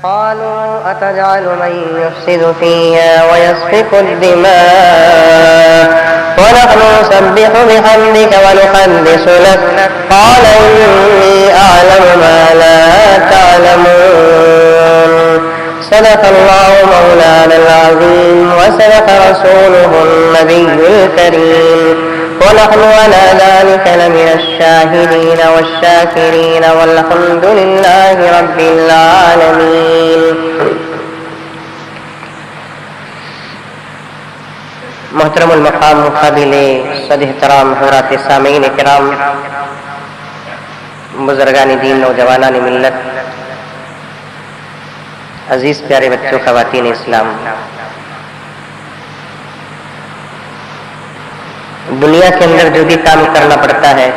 قالوا أتجعل من يفسد فيها ويسفك الدماء ونحن نسبح بحمدك ونقدس لك قال إني أعلم ما لا تعلمون صدق الله مولانا العظيم وصدق رسوله النبي الكريم ونحن على ذلك لمن الشاهدين والشاكرين والحمد لله رب العالمين. محترم المقام مقابل صد احترام حضرات سامعین کرام، بزرگان دین، نوجوانان ملت، عزیز پیارے بچوں، خواتین اسلام، دنیا کے اندر جو بھی کام کرنا پڑتا ہے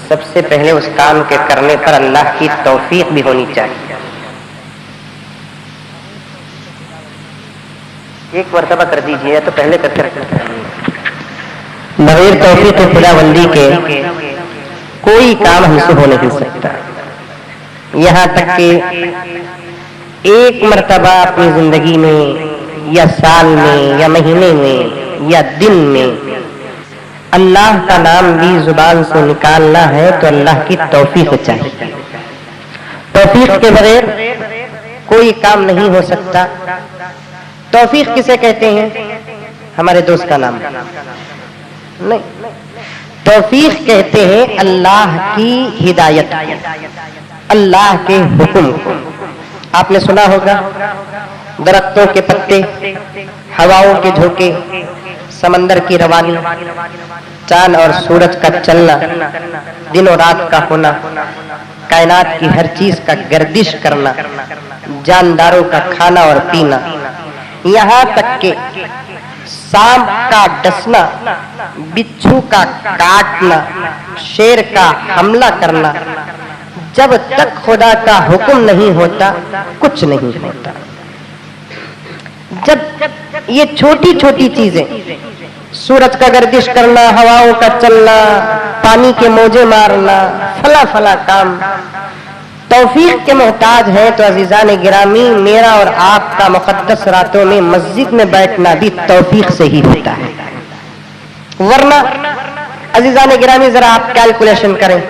سب سے پہلے اس کام کے کرنے پر اللہ کی توفیق بھی ہونی چاہیے. ایک مرتبہ کر دیجیے تو پہلے کر کر بغیر توفیق خدا بندی کے کوئی کام ہم سے ہو نہیں سکتا. یہاں تک کہ ایک مرتبہ اپنی زندگی میں یا سال میں یا مہینے میں یا دن میں اللہ کا نام بھی زبان سے نکالنا ہے تو اللہ کی توفیق چاہیے. توفیق کے بغیر کوئی کام نہیں ہو سکتا. توفیق کسے کہتے ہیں؟ ہمارے دوست کا نام نہیں. توفیق کہتے ہیں اللہ کی ہدایت، اللہ کے حکم کو. آپ نے سنا ہوگا درختوں کے پتے، ہواؤں کے جھونکے، سمندر کی روانی، چاند اور سورج کا چلنا، دن اور رات کا ہونا، کائنات کی ہر چیز کا گردش کرنا، جانداروں کا کھانا اور پینا، یہاں تک کہ سانپ کا ڈسنا، بچھو کا کاٹنا، شیر کا حملہ کرنا، جب تک خدا کا حکم نہیں ہوتا کچھ نہیں ہوتا. جب یہ چھوٹی چھوٹی چیزیں، سورج کا گردش کرنا، ہواؤں کا چلنا، پانی کے موجے مارنا، فلا فلا کام توفیق کے محتاج ہے تو عزیزان گرامی، میرا اور آپ کا مقدس راتوں میں مسجد میں بیٹھنا بھی توفیق سے ہی ہوتا ہے. ورنہ عزیزان گرامی ذرا آپ کیلکولیشن کریں،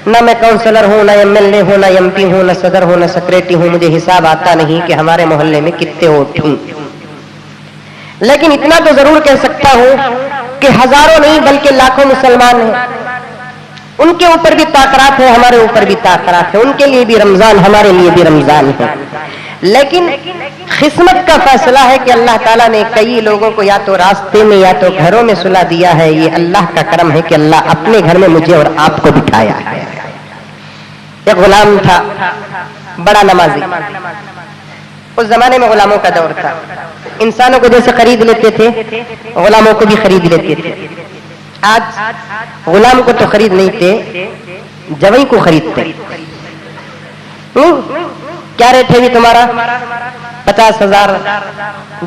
نہ میں کونسلر ہوں، نہ ایم ایل اے ہوں، نہ ایم پی ہوں، نہ صدر ہوں، نہ سیکریٹری ہوں، مجھے حساب آتا نہیں کہ ہمارے محلے میں کتنے ووٹ ہوں. لیکن اتنا تو ضرور کہہ سکتا ہوں کہ ہزاروں نہیں بلکہ لاکھوں مسلمان ہیں. ان کے اوپر بھی تاثرات ہیں، ہمارے اوپر بھی تاثرات ہیں. ان کے لیے بھی رمضان، ہمارے لیے بھی رمضان ہے. لیکن قسمت کا فیصلہ ہے کہ اللہ تعالیٰ نے کئی لوگوں کو یا تو راستے میں یا تو گھروں میں صلح دیا ہے. یہ اللہ کا کرم ہے کہ اللہ اپنے گھر میں مجھے اور آپ کو بٹھایا ہے. ایک غلام تھا، بڑا نمازی. اس زمانے میں غلاموں کا دور تھا. انسانوں کو جیسے خرید لیتے تھے غلاموں کو بھی خرید لیتے تھے. آج غلام کو تو خرید نہیں تھے، جوئی کو خریدتے. کیا ریٹ ہے بھی تمہارا؟ 50,000.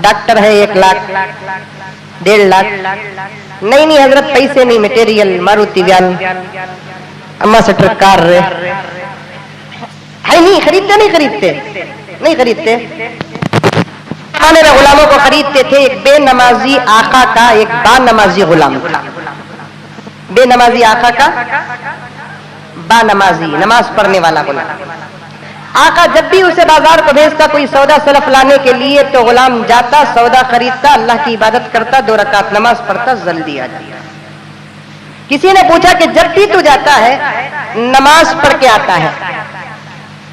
ڈاکٹر ہے 1 لاکھ 1.5 لاکھ. نہیں حضرت پیسے نہیں، میٹیریل ماروتی ویان اما سے ٹرک کار رہے نہیں خریدتے. میرے غلاموں کو خریدتے تھے. ایک بے نمازی آقا کا ایک با نمازی غلام تھا. بے نمازی آقا کا با نمازی، نماز پڑھنے والا غلام. آقا جب بھی اسے بازار کو بھیجتا کوئی سودا سلف لانے کے لیے تو غلام جاتا، سودا خریدتا، اللہ کی عبادت کرتا، 2 رکعت نماز پڑھتا، جلدی آ جاتا. کسی نے پوچھا کہ جب بھی تو جاتا ہے نماز پڑھ کے آتا ہے،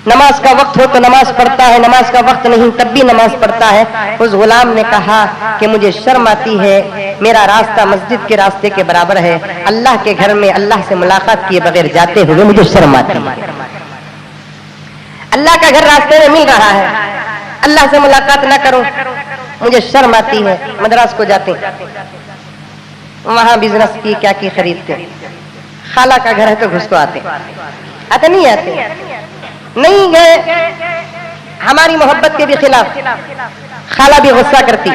نماز کا وقت ہو تو نماز پڑھتا ہے، نماز کا وقت نہیں تب بھی نماز پڑھتا ہے. اس غلام نے کہا کہ مجھے شرم آتی ہے، میرا راستہ مسجد کے راستے کے برابر ہے، اللہ کے گھر میں اللہ سے ملاقات کیے بغیر جاتے ہوئے مجھے شرم آتی ہے. اللہ کا گھر راستے میں مل رہا ہے، اللہ سے ملاقات نہ کروں مجھے شرم آتی ہے. مدراس کو جاتے، وہاں بزنس کی کیا کی خریدتے. خالہ کا گھر ہے تو گھس کو آتے نہیں گئے. ہماری محبت کے بھی خلاف خالہ بھی غصہ کرتی،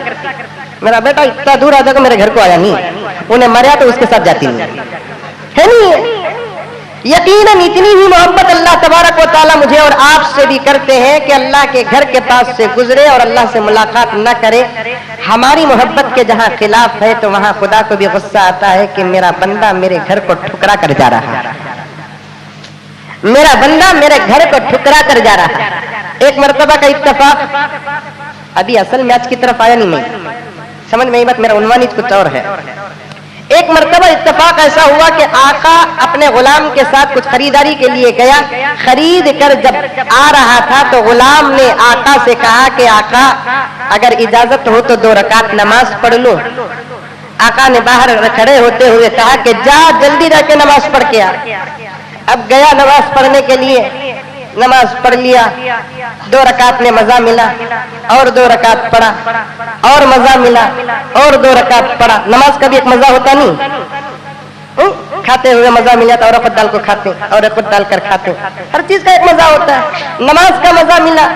میرا بیٹا اتنا دور آ جا میرے گھر کو آیا نہیں، انہیں مریا تو اس کے ساتھ جاتی نہیں ہے. نہیں यकीनन इतनी ही मोहब्बत अल्लाह तबारक व तआला मुझे और आप से भी करते हैं कि अल्लाह के घर के पास से गुजरे और अल्लाह से मुलाकात न करे। हमारी मोहब्बत के जहां खिलाफ है तो वहां खुदा को भी गुस्सा आता है कि मेरा बंदा मेरे घर को ठुकरा कर जा रहा है, मेरा बंदा मेरे घर को ठुकरा कर जा रहा है। एक मर्तबा का इत्तेफाक, अभी असल मैच की तरफ आया नहीं, मैं समझ में आई बात, मेरा उन्वान ही कुछ और है। एक मर्तबा इत्तेफाक ऐसा हुआ कि आका अपने गुलाम के साथ कुछ खरीदारी के लिए गया, खरीद कर जब आ रहा था तो गुलाम ने आका से कहा कि आका अगर इजाजत हो तो 2 रकात नमाज पढ़ लो। आका ने बाहर खड़े होते हुए कहा कि जा जल्दी जाके नमाज पढ़ के आ। अब गया नमाज पढ़ने के लिए, नमाज पढ़ लिया, 2 रकात में मजा मिला और 2 रकात पढ़ा और मजा मिला और 2 रकात पढ़ा। नमाज का भी एक मजा होता नहीं, खाते हुए मजा मिला तो और दाल को खाते और दाल कर खाते, हर चीज का एक मजा होता है। नमाज का मजा मिला,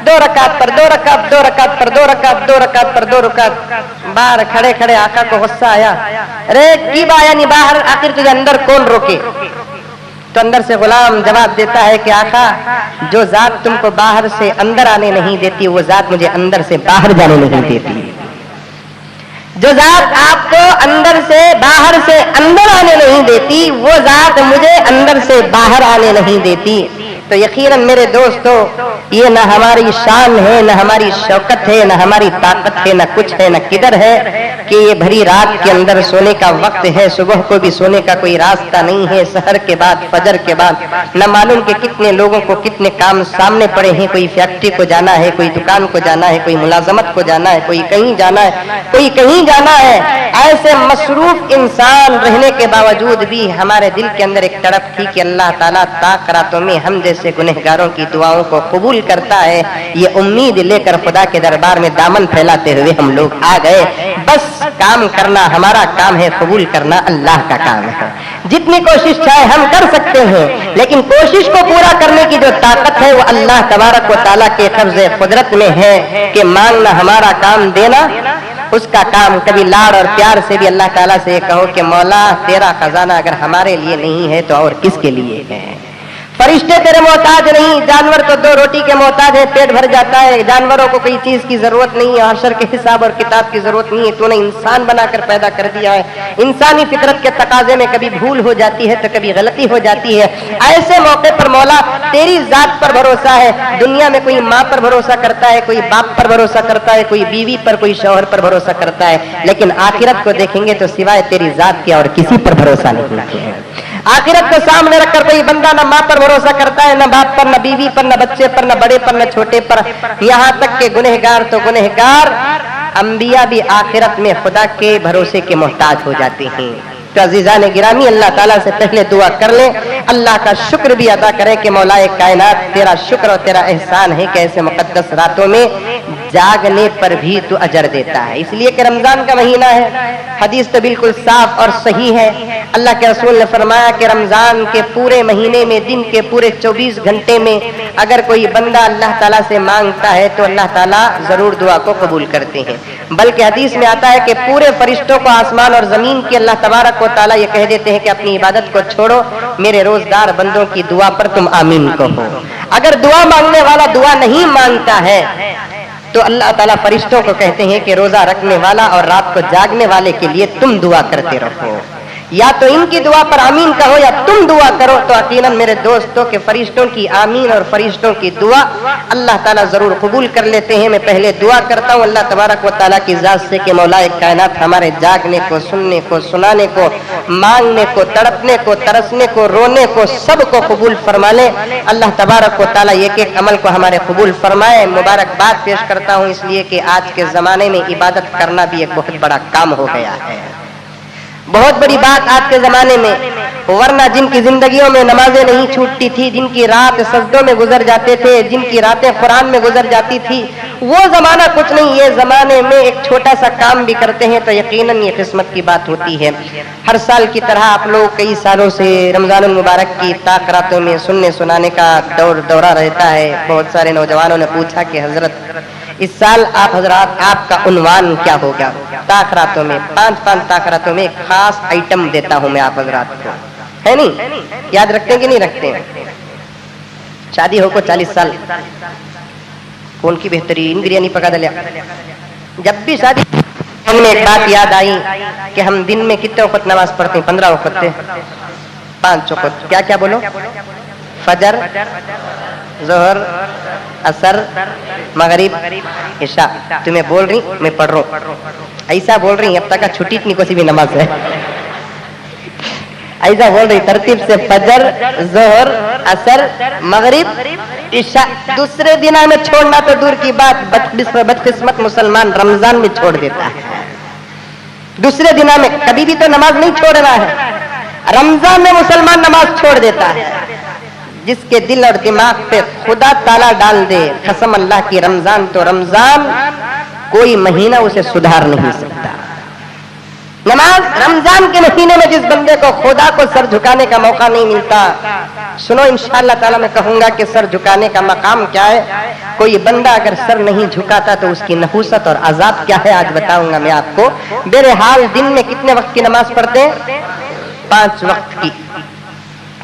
2 रकात पर 2 रकात, 2 रकात पर 2 रकात, 2 रकात पर 2 रकात। बाहर खड़े खड़े आका को गुस्सा आया, अरे की आया नहीं बाहर, आखिर तुझे अंदर कौन रोके? तो अंदर से गुलाम जवाब देता है कि आका जो जात तुमको बाहर से अंदर आने नहीं देती वो जात मुझे अंदर से बाहर जाने नहीं देती। जो जात आपको अंदर से बाहर से अंदर आने नहीं देती वो जात मुझे अंदर से बाहर आने नहीं देती। तो यकीनन मेरे दोस्तों, ये न हमारी शान है, न हमारी शौकत है, न हमारी ताकत है, न कुछ है, न किधर है कि ये भरी रात के अंदर सोने का वक्त है, सुबह को भी सोने का कोई रास्ता नहीं है। सहर के बाद, फजर के बाद न मालूम के कितने लोगों को कितने काम सामने पड़े हैं। कोई फैक्ट्री को जाना है, कोई दुकान को जाना है, कोई मुलाजमत को जाना है, कोई कहीं जाना है, कोई कहीं जाना है। ऐसे मसरूफ इंसान रहने के बावजूद भी हमारे दिल के अंदर एक तड़प थी कि अल्लाह ताला ताक रातों में हम जैसे गुनहगारों की दुआओं को कबूल करता है। ये उम्मीद लेकर खुदा के दरबार में दामन फैलाते हुए हम लोग आ गए। बस काम करना हमारा काम है, कबूल करना अल्लाह का काम है। जितनी कोशिश चाहे हम कर सकते हैं, लेकिन कोशिश को पूरा करने की जो ताकत है वो अल्लाह तबारक व तआला के कब्ज़े कुदरत में है कि मांगना हमारा काम, देना उसका काम। कभी लाड़ और प्यार से भी अल्लाह ताला से कहो कि मौला तेरा खजाना अगर हमारे लिए नहीं है तो और किसके लिए है? फरिश्ते तेरे मोहताज नहीं, जानवर तो 2 रोटी के मोहताज है, पेट भर जाता है। जानवरों को कोई चीज की जरूरत नहीं है, हशर के हिसाब और किताब की जरूरत नहीं है। तूने इंसान बनाकर पैदा कर दिया है। इंसानी फितरत के तकाजे में कभी भूल हो जाती है तो कभी गलती हो जाती है। ऐसे मौके पर मौला तेरी जात पर भरोसा है। दुनिया में कोई माँ पर भरोसा करता है, कोई बाप पर भरोसा करता है, कोई बीवी पर, कोई शौहर पर भरोसा करता है, लेकिन आखिरत को देखेंगे तो सिवाय तेरी जात के और किसी पर भरोसा नहीं है। आखिरत को सामने रखकर कोई बंदा न माँ पर भरोसा करता है, न बाप पर, न बीवी पर, न बच्चे पर, न बड़े पर, न छोटे पर। यहाँ तक के गुनहगार तो गुनहगार, अंबिया भी आखिरत में खुदा के भरोसे के मोहताज हो जाते हैं। तो अजीजान गिरामी, अल्लाह ताला से पहले दुआ कर ले, अल्लाह का शुक्र भी अदा करें कि मौलाए कायनात तेरा शुक्र और तेरा एहसान है कि ऐसे मुकद्दस रातों में जागने पर भी तू अजर देता है। इसलिए कि रमजान का महीना है, हदीस तो बिल्कुल साफ और सही है। अल्लाह के रसूल ने फरमाया कि रमजान के पूरे महीने में, दिन के पूरे 24 घंटे में अगर कोई बंदा अल्लाह ताला से मांगता है तो अल्लाह ताला जरूर दुआ को कबूल करते हैं। बल्कि हदीस में आता है कि पूरे फरिश्तों को आसमान और जमीन की अल्लाह तबारक व तआला ये कह देते हैं कि अपनी इबादत को छोड़ो, मेरे रोजदार बंदों की दुआ पर तुम आमीन कहो। अगर दुआ मांगने वाला दुआ नहीं मांगता है तो अल्लाह ताला फरिश्तों को कहते हैं कि रोजा रखने वाला और रात को जागने वाले के लिए तुम दुआ करते रहो। या तो इनकी दुआ पर आमीन कहो या तुम दुआ करो। तो यकीनन मेरे दोस्तों के फरिश्तों की आमीन और फरिश्तों की दुआ अल्लाह ताला जरूर कबूल कर लेते हैं। मैं पहले दुआ करता हूँ अल्लाह तबारक व तआला की जात से कि मौलाए कायनात हमारे जागने को, सुनने को, सुनाने को, मांगने को, तड़पने को, तरसने को, रोने को, सब को कबूल फरमा ले। अल्लाह तबारक व तआला एक एक अमल को हमारे कबूल फरमाए। मुबारकबाद पेश करता हूँ इसलिए कि आज के जमाने में इबादत करना भी एक बहुत बड़ा काम हो गया है, बहुत बड़ी बात आज के जमाने में। वरना जिनकी जिंदगियों में नमाजें नहीं छूटती थी, जिनकी रात सजदों में गुजर जाते थे, जिनकी रातें कुरान में गुजर जाती थी, वो जमाना कुछ नहीं। ये जमाने में एक छोटा सा काम भी करते हैं तो यकीनन ये किस्मत की बात होती है। हर साल की तरह आप लोग कई सालों से रमजानुल मुबारक की ताक रातों में सुनने सुनाने का दौरा रहता है। बहुत सारे नौजवानों ने पूछा कि हजरत इस साल आप हजरात आपका उन्वान क्या होगा? ताक रातों में 5 ताक रातों में खास आइटम देता हूं मैं आप हजरात को। ہے नहीं? याद रखते हैं कि नहीं रखते हैं? शादी हो को 40 साल कौन की बेहतरीन बिरयानी पका दिया। जब भी शादी हमें एक बात याद आई कि हम दिन में कितने वक्त नमाज पढ़ते हैं? 15 वक्त, 5 वक्त। क्या क्या बोलो? फजर, जोहर, असर, मगरिब, इशा। तुम्हें बोल रही, मैं पढ़ रहा हूँ, ऐसा बोल रही। अब तक छुट्टी नहीं कोई भी नमाज है, ऐसा बोल रही तरतीब से। फजर, जोहर, असर, मगरिब, इशा। दूसरे दिन में छोड़ना तो दूर की बात, बदकिस्मत मुसलमान रमजान में छोड़ देता है। दूसरे दिना में कभी भी तो नमाज नहीं छोड़ना है, रमजान में मुसलमान नमाज छोड़ देता है। जिसके दिल और दिमाग पे खुदा ताला डाल दे, कसम अल्लाह की, रमजान तो रमजान, कोई महीना उसे सुधार नहीं सकता। नमाज रमजान के महीने में जिस बंदे को खुदा को सर झुकाने का मौका नहीं मिलता, सुनो इंशाअल्लाह ताला मैं कहूंगा कि सर झुकाने का मकाम क्या है। कोई बंदा अगर सर नहीं झुकाता तो उसकी नहूसत और अजाब क्या है, आज बताऊंगा मैं आपको। बहरहाल दिन में कितने वक्त की नमाज पढ़ते हैं? 5 वक्त की।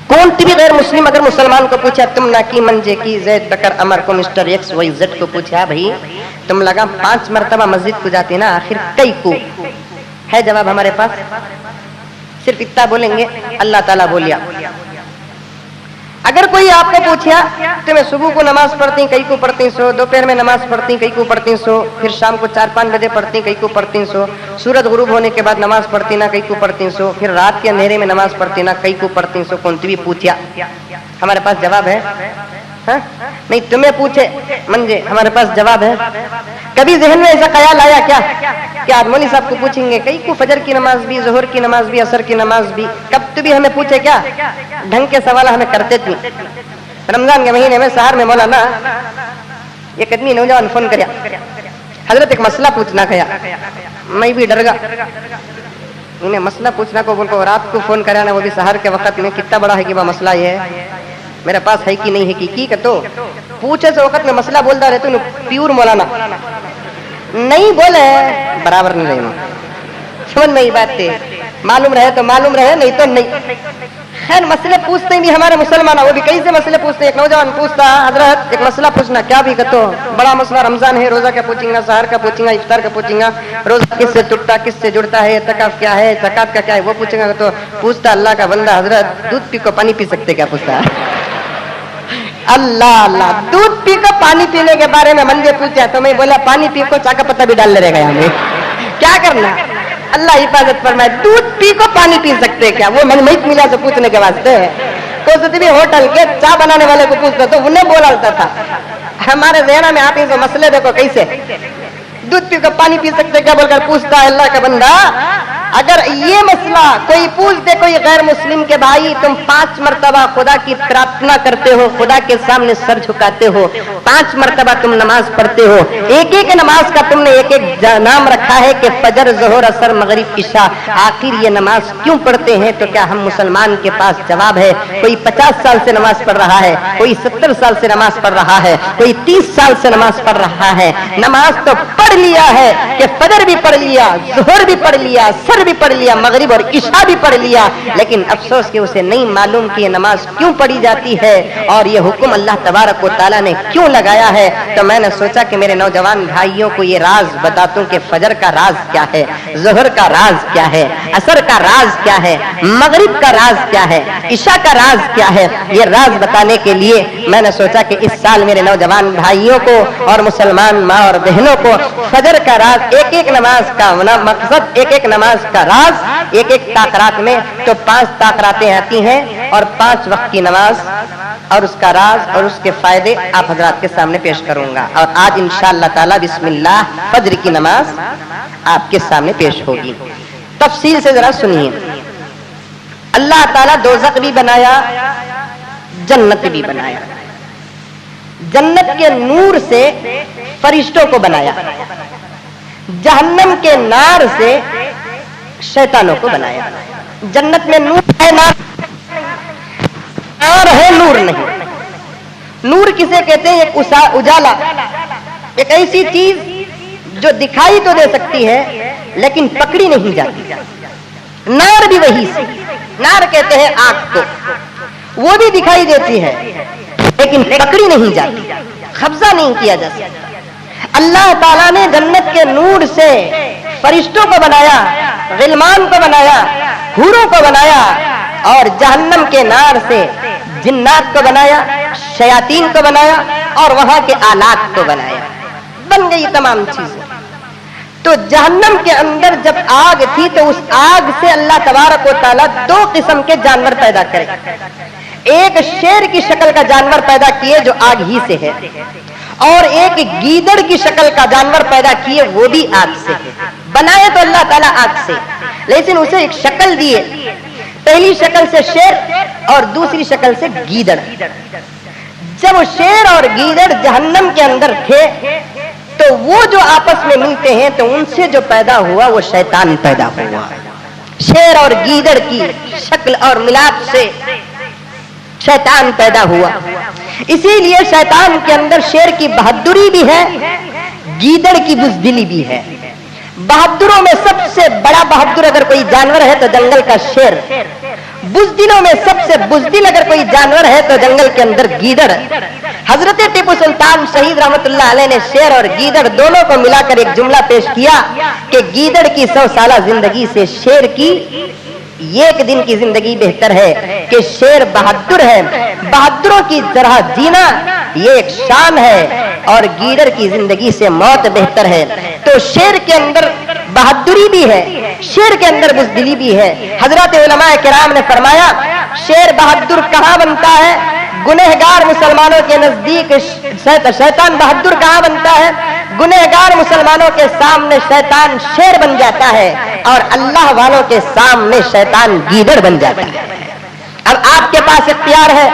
कौन भी गैर मुस्लिम अगर मुसलमान को पूछा, तुम ना की मंजे की जैद बकर अमर को मिस्टर एक्स वाई जेड को पूछा, भाई तुम लगा 5 मरतबा मस्जिद को जाते ना, आखिर कई को है जवाब हमारे पास? सिर्फ इतना बोलेंगे, अल्लाह ताला बोलिया। अगर कोई आपको पूछा तुम्हें सुबह को नमाज पढ़ती कई को पढ़ती सो, दोपहर में नमाज पढ़ती कई को पढ़ती सो, फिर शाम को 4-5 बजे पढ़ती कई को पढ़ती सो, सूरज गुरूब होने के बाद नमाज पढ़ती ना कई को पढ़ती सो, फिर रात के अंधेरे में नमाज पढ़ती ना कई को पढ़ती सो, कौन भी पूछा हमारे पास जवाब है? हाँ? नहीं, तुम्हें पूछे मंजे हमारे पास जवाब है। कभी जहन में ऐसा ख्याल आया क्या कि आज मौलवी साहब को पूछेंगे कई को फजर की नमाज भी, जोहर की नमाज भी, असर की नमाज भी? कब तो भी हमें पूछे क्या? ढंग के सवाल हमें करते थे। रमजान के महीने में शहर में मौलाना एक आदमी नौजवान फोन कराया, हजरत एक मसला पूछना गया। मैं भी डर गया, उन्हें मसला पूछना को बोल को रात को फोन कराना, वो भी शहर के वक्त में। कितना बड़ा है कि वह मसला ये है, मेरे पास है कि नहीं है कि तो पूछे से वक्त में मसला बोलता रहते तो प्यूर मौलाना नहीं बोले बराबर नहीं रहना। समझ में ही बात थी, मालूम रहे तो मालूम रहे, नहीं तो नहीं। खैर मसले पूछते भी हमारे मुसलमान, वो भी कैसे मसले पूछते हैं। एक नौजवान पूछता, हजरत एक मसला पूछना। क्या भी कतो? बड़ा मसला, रमजान है, रोजा का पूछेंगे, सहर का पूछेंगे, इफ्तार का पूछेंगे, रोजा किससे टूटता किससे जुड़ता है, तकाफ क्या है, ज़कात का क्या है, वो पूछेंगे। तो पूछता अल्लाह का बंदा, हजरत दूध पी को पानी पी सकते क्या? पूछता अल्लाह अल्लाह, दूध पी को पानी पीने के बारे में मंजे पूछा तो मैं बोला पानी पी को चाका पत्ता भी डाल ले गया हमें, क्या करना? अल्लाह हिफाजत फरमाए। दूध पी को पानी पी सकते क्या? वो मन महित मिला से पूछने के वास्ते तो भी होटल के चाय बनाने वाले को पूछता तो उन्हें बोलता था। हमारे जहना में आप इस मसले देखो कैसे दूध पी को पानी पी सकते क्या बोलकर पूछता है अल्लाह का बंदा। अगर ये मसला कोई पूछ दे, कोई गैर मुस्लिम के भाई तुम 5 मरतबा खुदा की प्रार्थना करते हो, खुदा के सामने सर झुकाते हो, 5 मरतबा तुम नमाज पढ़ते हो, एक एक नमाज का तुमने एक एक नाम रखा है कि फजर, जोहर, असर, मगरिब, इशा, आखिर ये नमाज क्यों पढ़ते हैं? तो क्या हम मुसलमान के पास जवाब है? कोई 50 साल से नमाज पढ़ रहा है, कोई 70 साल से नमाज पढ़ रहा है, कोई 30 साल से नमाज पढ़ रहा है। नमाज तो पढ़ लिया है कि फजर भी पढ़ लिया, जोहर भी पढ़ लिया, असर भी पढ़ लिया, मगरिब और इशा भी पढ़ लिया, लेकिन अफसोस कि उसे नहीं मालूम कि ये नमाज क्यों पढ़ी जाती है और ये हुक्म अल्लाह तबारक व तआला ने क्यों लगाया है। तो मैंने सोचा कि मेरे नौजवान भाइयों को ये राज बता दूं कि फजर का राज क्या है, जोहर का राज क्या है, असर का राज क्या है, मगरिब का राज क्या है, इशा का राज क्या है। ये राज बताने के लिए मैंने सोचा कि इस साल मेरे नौजवान भाइयों को और मुसलमान माँ और बहनों को फजर का राज, एक एक नमाज का मकसद, एक एक नमाज का राज, एक एक ताकरात में तो 5 ताकरातें आती हैं और 5 वक्त की नमाज और उसका राज और उसके फायदे आप हजरात के सामने पेश करूंगा। और आज इंशाअल्लाह ताला बिस्मिल्लाह फजर की नमाज आपके सामने पेश होगी। तफसील से जरा सुनिए। अल्लाह ताला दोज़ख भी बनाया, जन्नत भी बनाया। जन्नत के नूर से फरिश्तों को बनाया, जहन्नम के नार से शैतानों को बनाया। जन्नत में नूर है, नार है, नूर नहीं। नूर किसे कहते हैं? एक उजाला, एक ऐसी चीज जो दिखाई तो दे सकती है लेकिन पकड़ी नहीं जाती। नार भी वही सी, नार कहते हैं आग को, वो भी दिखाई देती है लेकिन पकड़ी नहीं जाती, कब्जा नहीं किया जा सकता। अल्लाह ताला ने जन्नत के नूर से फरिश्तों को बनाया, गिलमान को बनाया, हूरों को बनाया, और जहन्नम के नार से जिन्नात को बनाया, शयातीन को बनाया और वहां के आलात को बनाया। बन गई तमाम चीजें। तो जहन्नम के अंदर जब आग थी तो उस आग से अल्लाह तबारक व तआला दो किस्म के जानवर पैदा करे। एक शेर की शक्ल का जानवर पैदा किए जो आग ही से है, और एक गीदड़ की शक्ल का जानवर पैदा किए वो भी आग से है। बनाए तो अल्लाह ताला आग से, लेकिन उसे एक शक्ल दिए, पहली शक्ल से शेर और दूसरी शक्ल से गीदड़। जब शेर और गीदड़ जहन्नम के अंदर थे तो वो जो आपस में मिलते हैं तो उनसे जो पैदा हुआ वो शैतान पैदा हुआ। शेर और गीदड़ की शक्ल और मिलाप से शैतान पैदा हुआ। इसीलिए शैतान के अंदर शेर की बहादुरी भी है, गीदड़ की बुज़दिली भी है। बहादुरों में सबसे बड़ा बहादुर अगर कोई जानवर है तो जंगल का शेर, बुज़दिलों में सबसे बुज़दिल अगर कोई जानवर है तो जंगल के अंदर गीदड़। हजरत टीपू सुल्तान शहीद रहमतुल्लाह अलैह ने शेर और गीदड़ दोनों को मिलाकर एक जुमला पेश किया कि गीदड़ की 100 साल जिंदगी से शेर की एक दिन की जिंदगी बेहतर है, कि शेर बहादुर है, बहादुरों की तरह जीना ये एक शान है, और गीदड़ की जिंदगी से मौत बेहतर है। तो शेर के अंदर बहादुरी भी है, शेर के अंदर बुज़दिली भी है। हजरत उलमा किराम ने फरमाया शेर बहादुर कहाँ बनता है? गुनहगार मुसलमानों के नजदीक शैतान बहादुर कहाँ बनता है? गुनहगार मुसलमानों के सामने शैतान शेर बन जाता है और अल्लाह वालों के सामने शैतान गीदड़ बन जाता है। अब आपके पास इख्तियार है,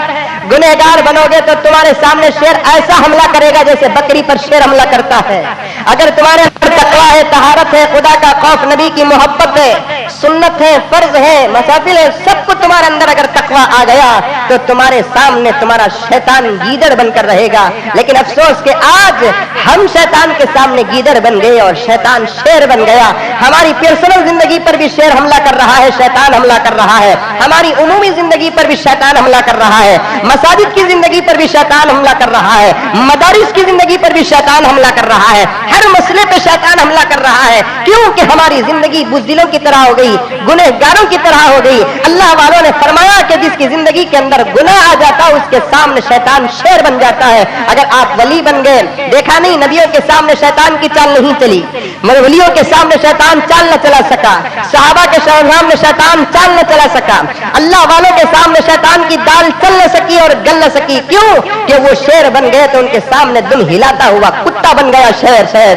गुनहगार बनोगे तो तुम्हारे सामने शेर ऐसा हमला करेगा जैसे बकरी पर शेर हमला करता है। अगर तुम्हारे अंदर तकवा है, तहारत है, खुदा का खौफ, नबी की मोहब्बत है, सुन्नत है, फर्ज है, मसाफिल है, सब कुछ तुम्हारे अंदर अगर तकवा आ गया तो तुम्हारे सामने तुम्हारा शैतान गीदड़ बनकर रहेगा। लेकिन अफसोस कि आज हम शैतान के सामने गीदड़ बन गए और शैतान शेर बन गया। हमारी पर्सनल जिंदगी पर भी शेर हमला कर रहा है, शैतान हमला कर रहा है। हमारी उमूमी जिंदगी पर भी शैतान हमला कर रहा है, मसाजिद की जिंदगी पर भी शैतान हमला कर रहा है, मदारिस की जिंदगी पर भी शैतान हमला कर रहा है, हर मसले पे शैतान हमला कर रहा है। क्योंकि हमारी जिंदगी बुज़दिलों की तरह हो गई, गुनहगारों की तरह हो गई। अल्लाह वालों ने फरमाया कि जिसकी जिंदगी के अंदर गुनाह आ जाता है उसके सामने शैतान शेर बन जाता है। अगर आप वली बन गए, देखा नहीं नबियों के सामने शैतान की चाल नहीं चली, वलियों के सामने शैतान चाल न चला सका, सहाबा के सामने शैतान चाल न चला सका, अल्लाह वालों के सामने शैतान की दाल चल न सकी और गल न सकी। क्यों? कि वो शेर बन गए तो उनके सामने दुम हिलाता हुआ कुत्ता बन गया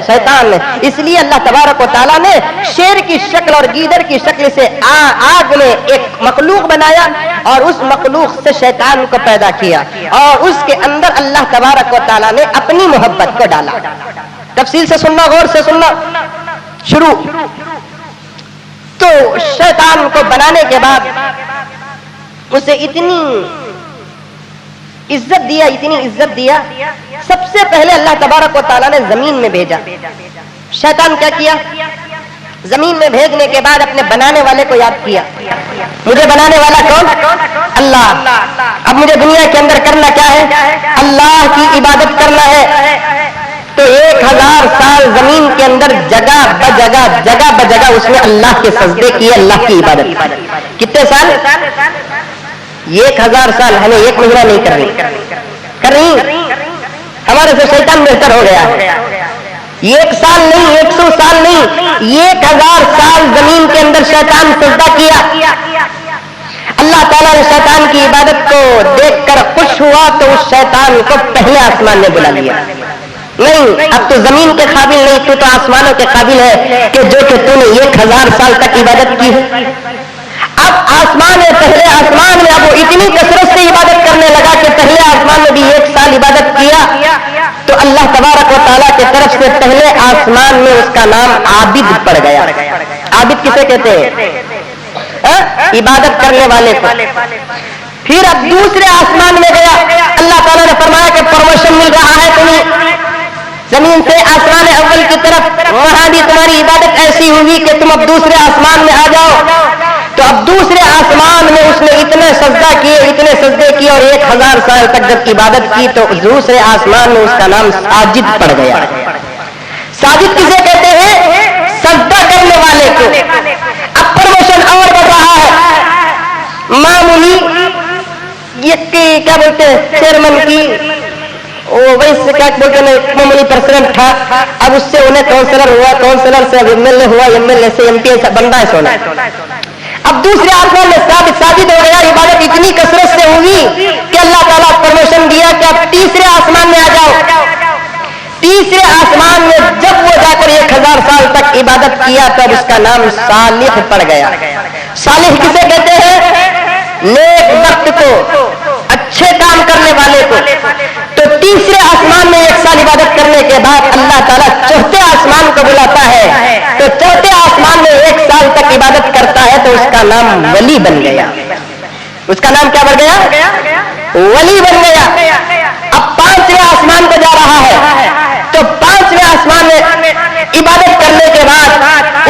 शैतान। इसलिए अल्लाह तबारक व तआला ने शेर की शक्ल और गीदड़ की शक्ल से आग में एक मखलूक बनाया और उस मखलूक से शैतान को पैदा किया और उसके अंदर अल्लाह तबारक व तआला ने अपनी मोहब्बत को डाला। तफसील से सुनना, गौर से सुनना। शुरू तो शैतान को बनाने के बाद उसे इतनी इज्जत दिया, इतनी इज्जत दिया। सबसे पहले अल्लाह तबारक व तआला ने जमीन में भेजा। शैतान क्या किया? जमीन में भेजने के बाद अपने बनाने वाले को याद किया। मुझे बनाने वाला कौन? अल्लाह। अब मुझे दुनिया के अंदर करना क्या है? अल्लाह की इबादत करना है। तो 1000 साल जमीन के अंदर जगह बजगह उसने अल्लाह के सजदे किए, अल्लाह की इबादत। कितने साल? 1000 साल। हमें 1 महीना नहीं कर रही, हमारे से शैतान बेहतर हो गया। 1 साल नहीं, 100 साल नहीं, 1000 साल जमीन के अंदर शैतान सजदा किया। अल्लाह ताला ने शैतान की इबादत को देखकर खुश हुआ तो उस शैतान को पहले आसमान ने बुला लिया। नहीं, अब तो जमीन के काबिल नहीं, तू तो आसमानों के काबिल है कि जो कि तूने 1000 साल तक इबादत की। अब आसमान में, पहले आसमान में अब वो इतनी कसरत से इबादत करने लगा कि पहले आसमान में भी 1 साल इबादत किया तो अल्लाह तबारक व तआला की तरफ से पहले आसमान में उसका नाम आबिद पड़ गया। आबिद किसे कहते हैं? इबादत करने वाले को। फिर अब दूसरे आसमान में गया, अल्लाह ताला ने फरमाया कि प्रमोशन मिल रहा है तुम्हें जमीन से आसमान अव्वल की तरफ। वहां भी तुम्हारी इबादत ऐसी हुई कि तुम अब दूसरे आसमान में आ जाओ। तो अब अब दूसरे आसमान में उसने इतने सजदा किए, इतने सजदे किए और 1000 साल तक जब इबादत की तो दूसरे आसमान में उसका नाम साजिद पड़ गया। साजिद किसे कहते हैं? सजदा करने वाले को। अब प्रमोशन और बढ़ रहा है। मामूली ये क्या बोलते हैं चेयरमैन की वैसे क्या बोलते हैं मामूली प्रेसिडेंट था, अब उससे उन्हें काउंसलर हुआ, काउंसलर से अब एमएलए हुआ, एमएलए से एमपी बनता है सोना। अब दूसरे आसमान में साजिद हो गया। इबादत इतनी कसरत से हुई कि अल्लाह ताला प्रमोशन दिया कि अब तीसरे आसमान में आ जाओ। तीसरे आसमान में जब वो जाकर 1000 साल तक इबादत किया तब उसका नाम सालिह पड़ गया। सालिह किसे कहते हैं? नेक वक्त को, अच्छे काम करने वाले को। तो तीसरे आसमान में 1 साल इबादत करने के बाद अल्लाह ताला चौथे आसमान को बुलाता है। तो चौथे आसमान में 1 साल तक इबादत करता है तो उसका नाम वली बन गया। उसका नाम क्या बन गया? वली बन गया। अब 5वें आसमान पर जा रहा है तो 5वें आसमान में इबादत करने के बाद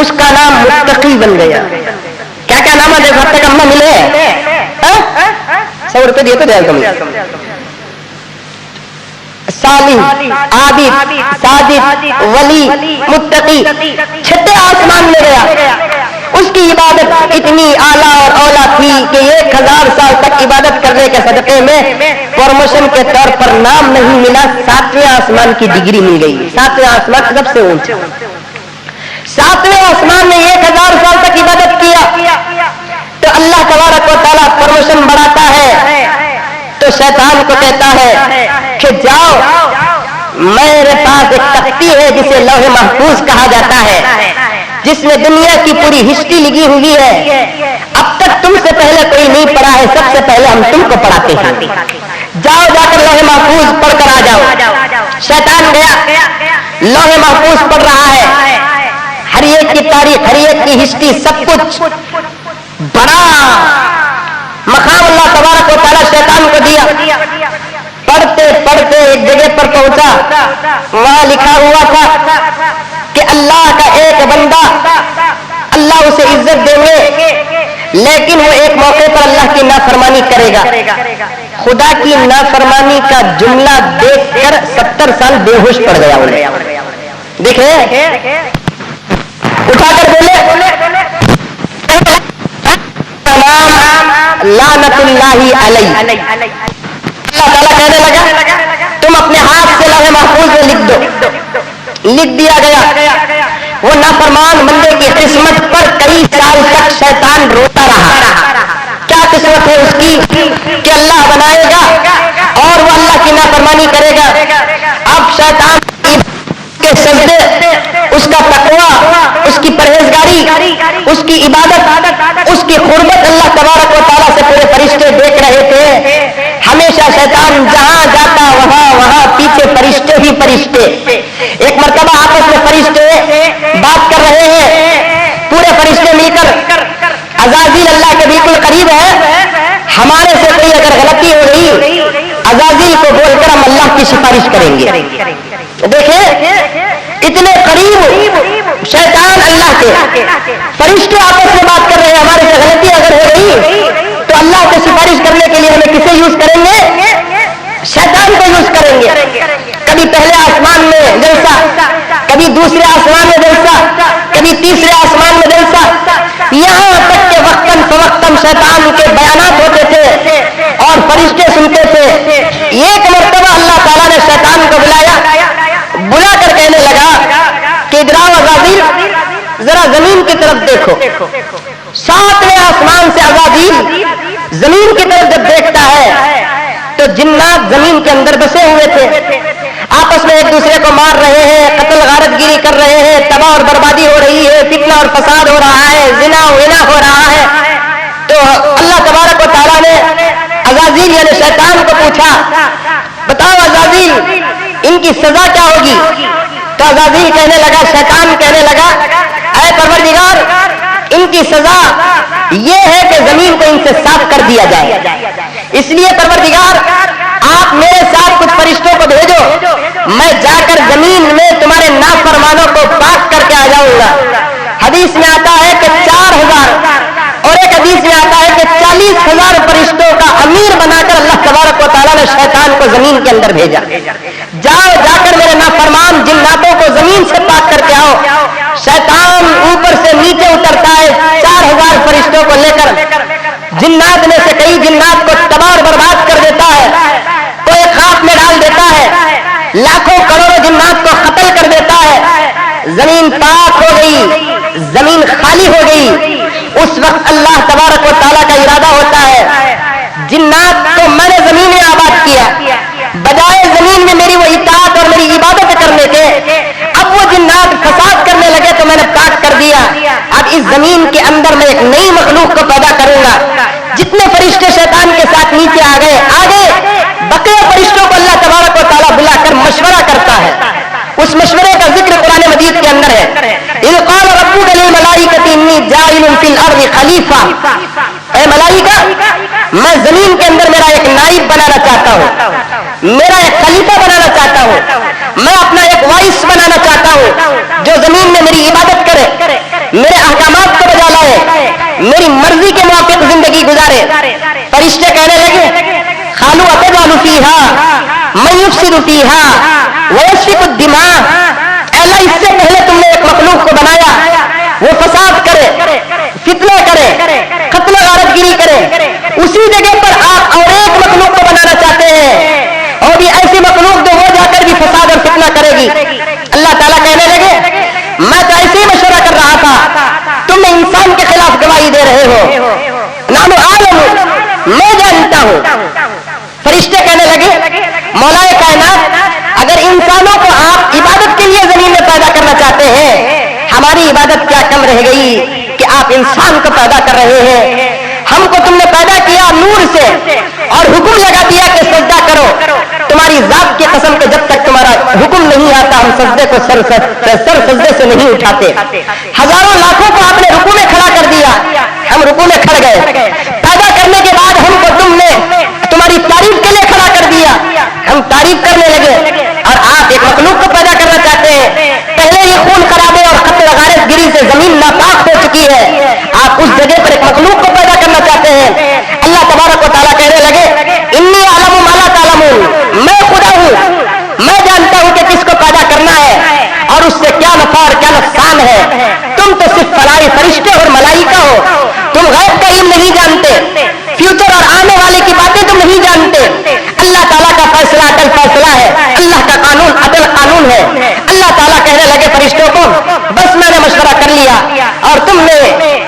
उसका नाम मुत्तकी बन गया। क्या क्या नाम है? देखो अब तक अम्मा मिले 100 रुपए दिए तो दे तुम। सालिह, आबिद, साजिद, वली, मुत्तकी। 6ठे आसमान में गया। उसकी इबादत इतनी आला और औला थी कि 1000 साल तक इबादत करने के सदके में प्रमोशन के तौर पर नाम नहीं मिला, 7वें आसमान की डिग्री मिल गई। 7वें आसमान सबसे ऊंचा। 7वें आसमान में 1000 साल तक इबादत किया तो अल्लाह तबारक व तआला प्रमोशन बढ़ाता है। तो शैतान को कहता है कि जाओ, मेरे पास एक तख्ती है जिसे लौह महफूज कहा जाता है, जिसमें दुनिया की पूरी हिस्ट्री लिखी हुई है। अब तक तुमसे पहले कोई नहीं पढ़ा है, सबसे पहले हम तुमको पढ़ाते हैं। जाओ, जाकर लौह महफूज पढ़कर आ जाओ। शैतान गया, लौह महफूज पढ़ रहा है। हर एक की तारीख, हर एक की हिस्ट्री, सब कुछ बड़ा मकाम अल्लाह तबारक व तआला शैतान को दिया। पढ़ते पढ़ते एक जगह पर पहुंचा, वहां लिखा हुआ था कि अल्लाह का एक बंदा, अल्लाह उसे इज्जत देंगे लेकिन वो एक मौके पर अल्लाह की नाफरमानी करेगा। खुदा की नाफरमानी का जुमला देखकर 70 साल बेहोश पड़ गया। देखे, उठाकर बोले लानतुल्लाही अलैहि। अल्लाह ताला कहने लगा तुम अपने हाथ से लौह महफूज में लिख दो। लिख दिया गया। वो नाफरमान बंदे की किस्मत पर कई साल तक शैतान रोता रहा। क्या किस्मत है उसकी कि अल्लाह बनाएगा और वो अल्लाह की नाफरमानी करेगा। अब शैतान के सजदे, उसका तकवा, उसकी परहेजगारी, उसकी इबादत, उसकी खुर्बत अल्लाह तबारक व तआला से पूरे फरिश्ते देख रहे थे। हमेशा शैतान जहां जाता वहां पीछे फरिश्ते ही फरिश्ते। एक मर्तबा आपस में फरिश्ते बात कर रहे हैं, पूरे फरिश्ते मिलकर। अज़ाज़ील अल्लाह के बिल्कुल करीब है। हमारे से कोई अगर गलती हो गई, अज़ाज़ील को बोलकर हम अल्लाह की सिफारिश करेंगे। देखे, इतने करीब शैतान अल्लाह के। फरिश्ते आपस में बात कर रहे हैं, हमारे से गलती अगर हो गई तो अल्लाह को सिफारिश करने के लिए हमें किसे यूज करेंगे? शैतान को यूज करेंगे। कभी पहले आसमान में जलसा, कभी दूसरे आसमान में जलसा, कभी तीसरे आसमान में जलसा। यहाँ तक के वक्तन फवक्तन शैतान के बयानात होते थे और फरिश्ते सुनते थे। एक मर्तबा अल्लाह ताला ने शैतान को बुला कर कहने लगा कि इधर आओ अज़ाज़ील, जरा जमीन की तरफ देखो। 7वें आसमान से अज़ाज़ील जमीन की तरफ जब देखता है तो जिन्नात जमीन के अंदर बसे हुए थे, आपस में एक दूसरे को मार रहे हैं, कत्ल गारतगिरी कर रहे हैं, तबाह और बर्बादी हो रही है, फितना और फसाद हो रहा है, जिना विना हो रहा है। तो अल्लाह तबारक व तआला ने अज़ाज़ील यानी शैतान को पूछा, बताओ अज़ाज़ील इनकी सजा क्या होगी? तो अज़ाज़ील कहने लगा, शैतान कहने लगा, ऐ परवरदिगार इनकी सजा ये है कि जमीन को इनसे साफ कर दिया जाए। इसलिए परवरदिगार आप मेरे साथ कुछ फरिश्तों को भेजो, मैं जाकर जमीन में तुम्हारे नाफरमानों को पाक करके आ जाऊंगा। हदीस में आता है कि 4000 और एक हदीस زمین کے اندر بھیجا, جاؤ جا کر میرے نافرمان جناتوں کو زمین سے پاک کر کے آؤ. شیطان اوپر سے نیچے اترتا ہے 4000 فرشتوں کو لے کر, جنات میں سے کئی جنات کو تباہ اور برباد کر دیتا ہے, کوئی خاک میں ڈال دیتا ہے, لاکھوں کروڑوں جنات کو قتل کر دیتا ہے. زمین پاک ہو گئی, زمین خالی ہو گئی. اس وقت اللہ تبارک و تعالیٰ کا ارادہ ہوتا ہے, جنات کو میں نے زمین میں آباد کیا, بجائے زمین میں میری وہ اطاعت اور میری عبادت کرنے کے, اب وہ جنات فساد کرنے لگے تو میں نے پاک کر دیا. اب اس زمین کے اندر میں ایک نئی مخلوق کو پیدا کروں گا. جتنے فرشتے شیطان کے ساتھ نیچے آ گئے, بقیہ فرشتوں کو اللہ تبارک و تعالیٰ بلا کر مشورہ کرتا ہے. اس مشورے کا ذکر قرآن مجید کے اندر ہے. اذ قال ربک للملائکۃ انی جاعل فی الارض خلیفہ, اے ملائکہ میں زمین کے اندر میرا ایک نائب بنانا چاہتا ہوں, میرا ایک خلیفہ بنانا چاہتا ہوں, میں اپنا ایک وائس بنانا چاہتا ہوں جو زمین میں میری عبادت کرے, میرے احکامات کو بجا لائے, میری مرضی کے موافق زندگی گزارے. فرشتے کہنے لگے قالوا اتجعل فیہا من یفسد فیہا ویسفک الدماء, اللہ اس سے پہلے تم نے ایک مخلوق کو بنایا وہ فساد کرے, فتنہ کرے, قتل و غارت گیری کرے, اسی جگہ پر آپ اور ایک مخلوق کو بنانا چاہتے ہیں, اور بھی ایسی مخلوق جو وہ جا کر بھی فساد اور فتنہ کرے گی. اللہ تعالیٰ کہنے لگے میں تو ایسے ہی مشورہ کر رہا تھا, تم انسان کے خلاف گواہی دے رہے ہو. نحن عالم, میں جانتا ہوں. فرشتے کہنے لگے مولا کائنات اگر انسانوں کو آپ عبادت کے لیے زمین میں پیدا کرنا چاہتے ہیں, ہماری عبادت کیا کم رہ گئی کہ آپ انسان کو پیدا کر رہے ہیں. ہم کو تم نے پیدا کیا نور سے اور حکم لگا دیا کہ سجدہ کرو. تمہاری ذات کی قسم کہ جب تک تمہارا حکم نہیں آتا ہم سجدے کو سر سجدے سے نہیں اٹھاتے. ہزاروں لاکھوں کو آپ نے رکوع میں کھڑا کر دیا, ہم رکوع میں کھڑ گئے. پیدا کرنے کے بعد ہم کو تم نے تمہاری تعریف کے لیے کھڑا کر دیا, ہم تعریف کرنے لگے. اور آپ ایک مخلوق کو پیدا کرنا چاہتے ہیں, پہلے ہی خون خرابے اور قتل غارت گیری سے زمین ناپاک ہو چکی ہے, آپ اس جگہ پر ایک مخلوق کو پیدا کرنا چاہتے ہیں. اللہ تبارک و تعالیٰ کہنے لگے انی اعلم ما لا تعلمون, میں خدا ہوں, میں جانتا ہوں کہ کس کو پیدا کرنا ہے اور اس سے کیا نفع اور کیا نقصان ہے. تم تو صرف فلائی فرشتے اور ملائکہ ہو, تم غیب کا علم نہیں جانتے, فیوچر اور آنے والے کی باتیں تم نہیں جانتے. اللہ تعالیٰ کا فیصلہ عدل فیصلہ ہے, اللہ کا قانون عدل قانون ہے. اللہ تعالیٰ کہنے لگے فرشتوں کو بس میں نے مشورہ کر لیا اور تم نے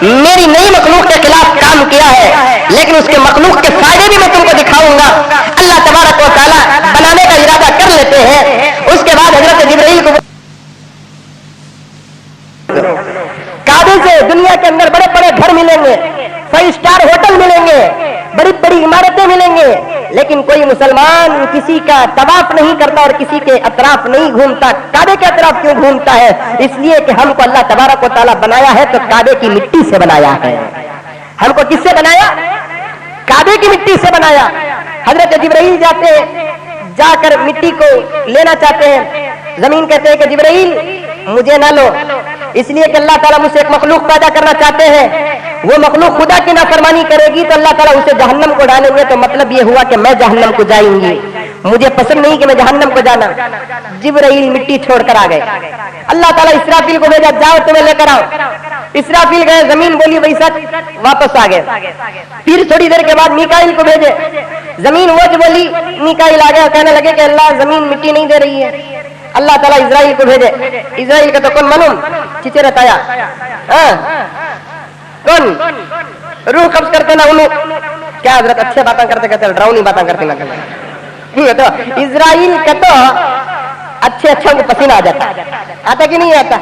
میری نئی مخلوق کے خلاف کام کیا ہے, لیکن اس کے مخلوق کے فائدے بھی میں تم کو دکھاؤں گا. اللہ تبارک و تعالیٰ بنانے کا ارادہ کر لیتے ہیں. اس کے بعد حضرت جبرائیل کو کعبے سے دنیا کے اندر بڑے بڑے گھر ملیں گے, 5 اسٹار ہوٹل ملیں گے, بڑی بڑی عمارتیں ملیں گے, لیکن کوئی مسلمان کسی کا طواف نہیں کرتا اور کسی کے اطراف نہیں گھومتا. کعبے کے اطراف کیوں گھومتا ہے؟ اس لیے کہ ہم کو اللہ تبارک و تعالیٰ بنایا ہے تو کعبے کی مٹی سے بنایا ہے. ہم کو کس سے بنایا؟ کعبے کی مٹی سے بنایا. حضرت جبرائیل جاتے جا کر مٹی کو لینا چاہتے ہیں, زمین کہتے ہیں کہ جبرائیل مجھے نہ لو, اس لیے کہ اللہ تعالیٰ مجھ سے ایک مخلوق پیدا کرنا چاہتے ہیں. وہ مخلوق خدا کی نافرمانی کرے گی تو اللہ تعالیٰ اسے جہنم کو ڈالیں گے, تو مطلب یہ ہوا کہ میں جہنم کو جائیں گی, مجھے پسند نہیں کہ میں جہنم کو جانا. جبرائیل مٹی چھوڑ کر آ گئے. اللہ تعالیٰ اسرافیل کو بھیجا جاؤ تمہیں لے کر آؤ. اسرافیل گئے, زمین بولی وہی سچ, واپس آ گئے. پھر تھوڑی دیر کے بعد میکائیل کو بھیجے, زمین وہ جو بولی, میکائیل آ گیا, کہنے لگے کہ اللہ زمین مٹی نہیں دے رہی ہے. اللہ تعالیٰ اسرائیل کو بھیجے, اسرائیل کا تو کون منم چیچے رہتا کون روح قبض کرتے نہ انہوں کیا حضرت اچھے باتیں کرتے کہتے ڈراؤنی باتیں کرتے نہ کرتے. تو اسرائیل کا تو اچھے اچھا کو پسینہ آ جاتا, آتا کہ نہیں آتا.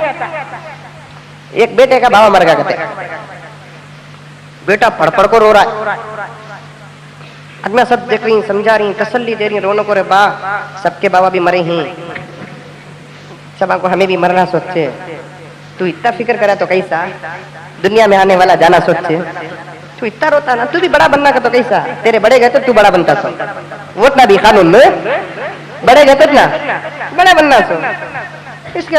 ایک بیٹے کا بابا مر گیا, کہتے بیٹا پڑھ پڑھ کو رو رہا ہے. اب میں سب دیکھ رہی سمجھا رہی تسلی دے رہی رونوں کو, رے با سب کے بابا بھی مرے ہیں, سب کو ہمیں بھی مرنا سوچے. تو اتنا فکر کرا تو کیسا دنیا میں آنے والا جانا سوچے. تو اتنا روتا نا, تو بھی بڑا بننا کا تو کیسا, تیرے بڑے گئے تو بڑا بنتا سو, ووٹ نہ بھی قانون میں بڑے گئے تو نا بڑا بننا سو. اس کے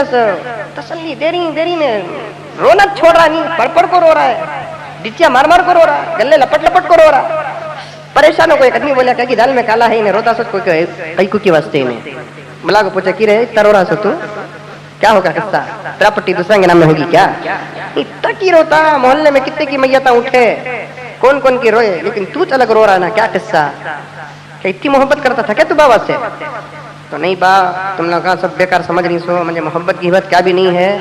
تسلی دے رہی میں رونا چھوڑ رہا نہیں, پڑھ پڑھ کو رو رہا ہے, ڈچیا مار مار کو رو رہا ہے, گلے لپٹ لپٹ کو رو رہا. परेशान हो कोई आदमी बोला क्या कि दाल में काला है इन्हें रोता सो कोई कई कुकी वास्ते में बुला को पूछा कि रे इतना रो रहा सो तू क्या होगा किस्सा प्रॉपर्टी दूसरे के नाम में होगी क्या इतना की रोता मोहल्ले में कितने की मैयता उठे कौन कौन की रोए लेकिन तू अलग रो रहा ना क्या किस्सा क्या इतनी मोहब्बत करता था क्या तू बाबा से तो नहीं बा तुम लोग कहा सब बेकार समझ नहीं सो मुझे मोहब्बत की हिम्मत क्या भी नहीं है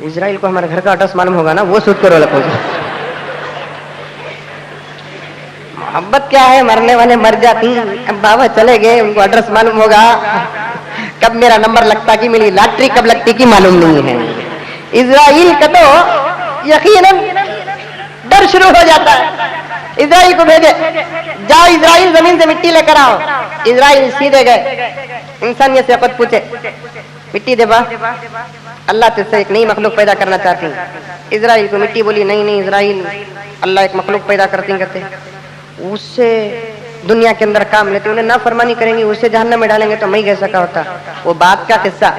इजराइल को हमारे घर का एड्रेस मालूम होगा ना वो सूट करो लको मोहब्बत क्या है मरने वाले मर जाती अब बाबा चले गए उनको एड्रेस मालूम होगा कब मेरा नंबर लगता कि मेरी लॉटरी कब लगती कि मालूम नहीं है इजराइल का तो यकीनन डर शुरू हो जाता है इजराइल को भेजे जाओ इजराइल जमीन से मिट्टी लेकर आओ इजराइल सीधे गए इंसानियत से खुद पूछे मिट्टी दे बा अल्लाह तुझसे एक नई मखलूक पैदा करना चाहती इजराइल को मिट्टी बोली नहीं नहीं इजराइल अल्लाह एक मखलूक पैदा करती कहते उससे दुनिया के अंदर काम लेते उन्हें ना फरमानी करेंगे उससे जहन्नम में डालेंगे तो मैं कैसा का होता वो बात का किस्सा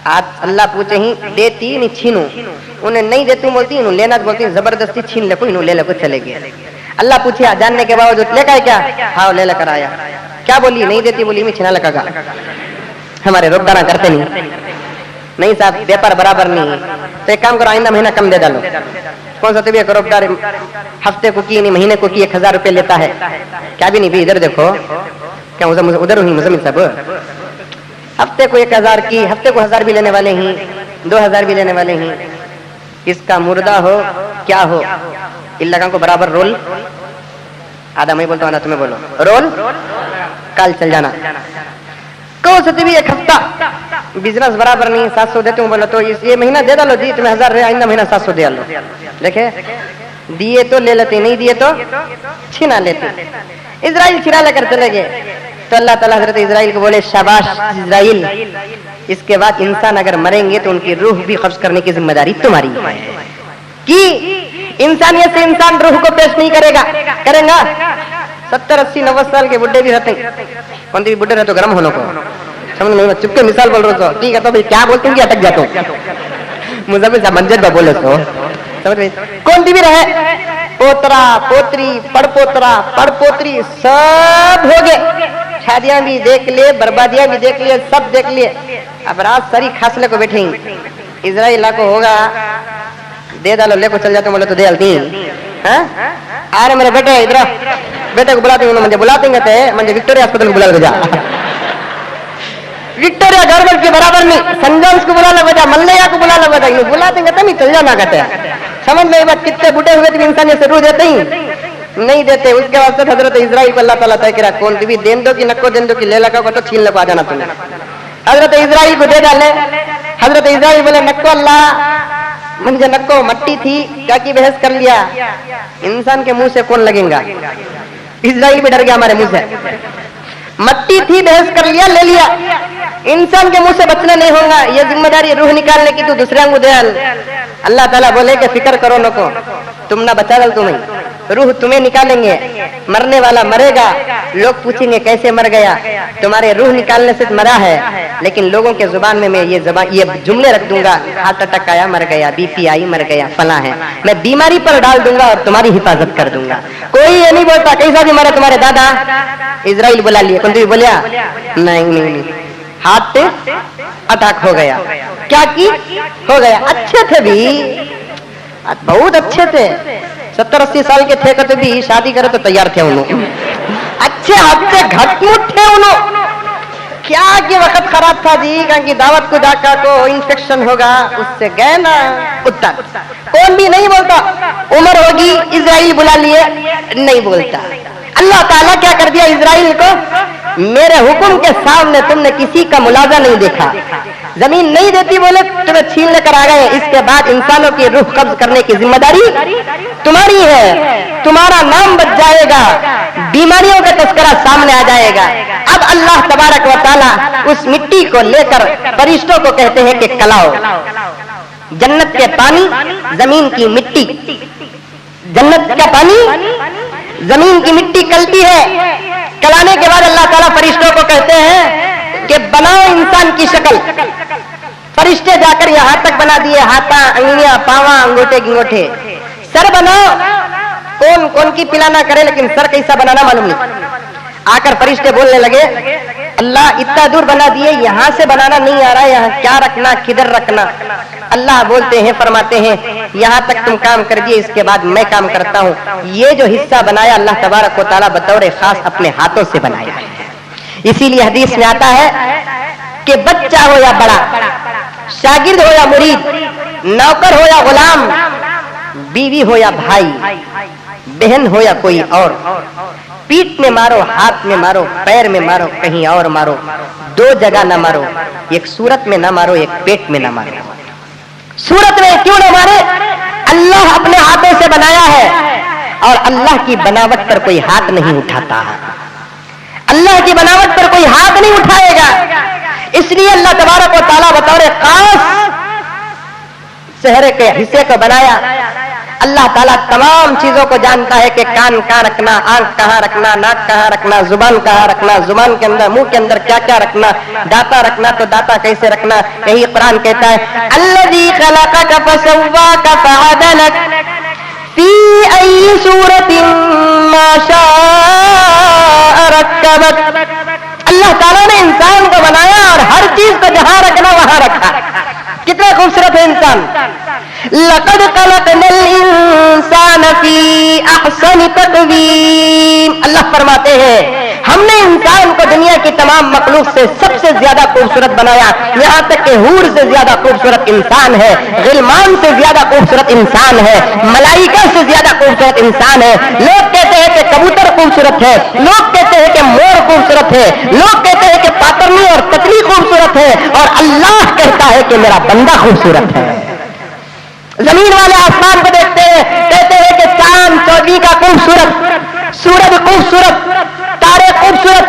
आज अल्लाह पूछे ही देती नहीं छीनू उन्हें नहीं देती बोलती इन्हों लेना बोलती जबरदस्ती छीन ले को इन्हों ले ले को चले गए अल्लाह पूछे जानने के बावजूद लेकर आए क्या हाँ ले लेकर आया क्या बोली नहीं देती बोली मैं छीना लगा हमारे रोकदाना करते नहीं साहब व्यापार बराबर नहीं तो एक काम करो आइंदा महीना कम दे डालो कौन सा तभी रोकदार हफ्ते को की नहीं महीने को की 1000 रुपये लेता है क्या भी नहीं भी इधर देखो क्या उधर हुई मुजम्मिल साहब हफ्ते को 1000 की हफ्ते को 1000 भी लेने वाले हैं 2000 भी लेने वाले हैं इसका मुर्दा हो क्या हो इन लगा को बराबर रोल आधा मैं बोलता हूँ आधा तुम्हें बोलो रोल कल चल जाना कौन सा भी एक हफ्ता बिजनेस बराबर नहीं 700 देते हूँ बोला तो ये महीना दे डालो जी तुम्हें 1000 आइंदा महीना 700 दे लो देखे दिए तो ले लेते नहीं दिए तो छीना लेते इजराइल छिरा लेकर चले गए तो अल्लाह ताला हजरत इजराइल को बोले शाबाश इजराइल इसके बाद इंसान अगर मरेंगे तो उनकी रूह भी कब्ज करने की जिम्मेदारी तुम्हारी है कि इंसानियत से इंसान रूह को पेश नहीं करेगा 70 80 90 साल के बुढ़े भी रहते कौन भी बुढ़े रहते गर्म होने को समझ नहीं चुपके मिसाल बोल रहे हो ठीक है तो भाई क्या बोलते हैं अटक जाते हो मुझे मंजर में बोले तो समझ में कौन भी रहे पोतरा पोतरी पड़पोतरी सब हो गए शादियां भी देख लिए बर्बादियां भी देख लिए सब देख लिए अब रात सारी खासले को बैठे इजराइल को होगा दे डालो लेको चल जाते बोले तो दे डालती अरे मेरे बेटे इधर बेटे को बुलाते मुझे बुलाते मुझे विक्टोरिया अस्पताल को बुला ले जा विक्टोरिया गवर्नमेंट के बराबर नहीं संजम्स को बुला लगा मल्लैया को बुला लगा इन्हें बुला देंगे तभी चल जाना कहते समझ में बात कितने बुढ़े हुए थे इंसानियत से रूह देते ही नहीं देते उसके वास्ते हजरत इजराइल को अल्लाह ताला तय करा कौन भी देन दो कि नको देन दो कि ले लगा तो छीन लगा जाना तुम्हें हजरत इजराइल को दे डाले हजरत इजराइल बोले नको अल्लाह मुझे नको मट्टी थी क्या की बहस कर लिया इंसान के मुंह से कौन लगेगा इजराइल भी डर गया हमारे मुंह से मट्टी थी बहस कर लिया ले लिया इंसान के मुंह से बचना नहीं होगा ये जिम्मेदारी रूह निकालने की तू दूसरे को दे अल्लाह ताला बोले कि फिक्र करो नको तुम ना बचा दल तुम्हें रूह तुम्हें निकालेंगे मरने वाला मरेगा लोग पूछेंगे कैसे मर गया तुम्हारे रूह निकालने से मरा है लेकिन लोगों के जुबान में मैं ये जुमले रख दूंगा हार्ट अटैक आया मर गया बीपी आई मर गया फला है मैं बीमारी पर डाल दूंगा और तुम्हारी हिफाजत कर दूंगा कोई ये नहीं बोलता कैसा भी मरा तुम्हारे दादा इजराइल बुला लिए कौन भी बोलिया नहीं हार्ट अटैक हो गया क्या की हो गया अच्छे थे भी बहुत अच्छे थे 70-80 साल के थे तो भी शादी करे तो तैयार थे उन्होंने अच्छे हफ्ते घटमुट थे उन्होंने क्या कि वक्त खराब था जी कि दावत को डाका को इन्फेक्शन होगा उससे गए ना उत्तर कौन भी नहीं बोलता उम्र होगी इजराइल बुला लिए नहीं बोलता अल्लाह ताला क्या कर दिया इजराइल को मेरे हुक्म के सामने तुमने किसी का मुलाजा नहीं देखा जमीन नहीं देती बोले तुम्हें छीन लेकर आ गए इसके बाद इंसानों की रूह कब्ज करने की जिम्मेदारी तुम्हारी है तुम्हारा नाम बच जाएगा बीमारियों का तस्करा सामने आ जाएगा अब अल्लाह तबारक व तआला उस मिट्टी को लेकर फरिश्तों को कहते हैं कि कलाओ जन्नत के पानी जमीन की मिट्टी जन्नत का पानी जमीन की मिट्टी कलती है कलाने के बाद अल्लाह ताला फरिश्तों को कहते हैं कि बनाओ इंसान की शक्ल फरिश्ते जाकर यहाँ तक बना दिए हाथा अंगलियां पावा अंगूठे गिंगोठे सर बनाओ कौन कौन की पिलाना करे, लेकिन सर कैसा बनाना मालूम नहीं। आकर फरिश्ते बोलने लगे, अल्लाह इतना दूर बना दिए, यहाँ से बनाना नहीं आ रहा है, यहाँ क्या रखना, किधर रखना। अल्लाह बोलते हैं, फरमाते हैं, यहाँ तक तुम काम कर दिए, इसके बाद मैं काम करता हूँ। ये जो हिस्सा बनाया अल्लाह तबारक व तआला बतौर खास अपने हाथों से बनाया है। इसीलिए हदीस में आता है कि बच्चा हो या बड़ा, शागिर्द हो या मुरीद, नौकर हो या गुलाम, बीवी हो या भाई, बहन हो या कोई और, पीठ में मारो, हाथ में मारो, पैर में मारो, कहीं और मारो, दो जगह ना मारो, एक सूरत में ना मारो, एक पेट में ना मारो। सूरत में क्यों ना मारे? अल्लाह अपने हाथों से बनाया है और अल्लाह की बनावट पर कोई हाथ नहीं उठाता है। अल्लाह की बनावट पर कोई हाथ नहीं उठाएगा। इसलिए अल्लाह तबारक व तआला बतौर खास चेहरे के हिस्से को बनाया। अल्लाह ताला तमाम चीजों को जानता है कि कान कहाँ रखना, आंख कहाँ रखना, नाक कहाँ रखना, जुबान कहाँ रखना, जुबान के अंदर, मुंह के अंदर क्या क्या रखना, दाता रखना तो दाता कैसे रखना। यही कुरान कहता है, अल्लज़ी खलक़क फसव्वाक फअदलक फी अय्यि सूरतिन मा शाअ रक्कबक। अल्लाह ताला ने इंसान को बनाया और हर चीज को जहां रखना वहां रखा। कितना खूबसूरत है इंसान। लक़द ख़लक़नल इंसान फी अहसनि तक़वीम। अल्लाह फरमाते हैं, हमने इंसान को दुनिया की तमाम मखलूक से सबसे ज्यादा खूबसूरत बनाया। यहाँ तक कि हूर से ज्यादा खूबसूरत इंसान है, गिलमान से ज्यादा खूबसूरत इंसान है, मलाइका से ज्यादा खूबसूरत इंसान है। लोग कहते हैं कि कबूतर खूबसूरत है, लोग कहते हैं कि मोर खूबसूरत है, लोग कहते हैं कि पातरनी और ततली खूबसूरत है, और अल्लाह कहता है कि मेरा बंदा खूबसूरत है। जमीन वाले आसमान को देखते हैं, कहते हैं कि चांद चौबी का खूबसूरत, सूरज खूबसूरत, तारे खूबसूरत।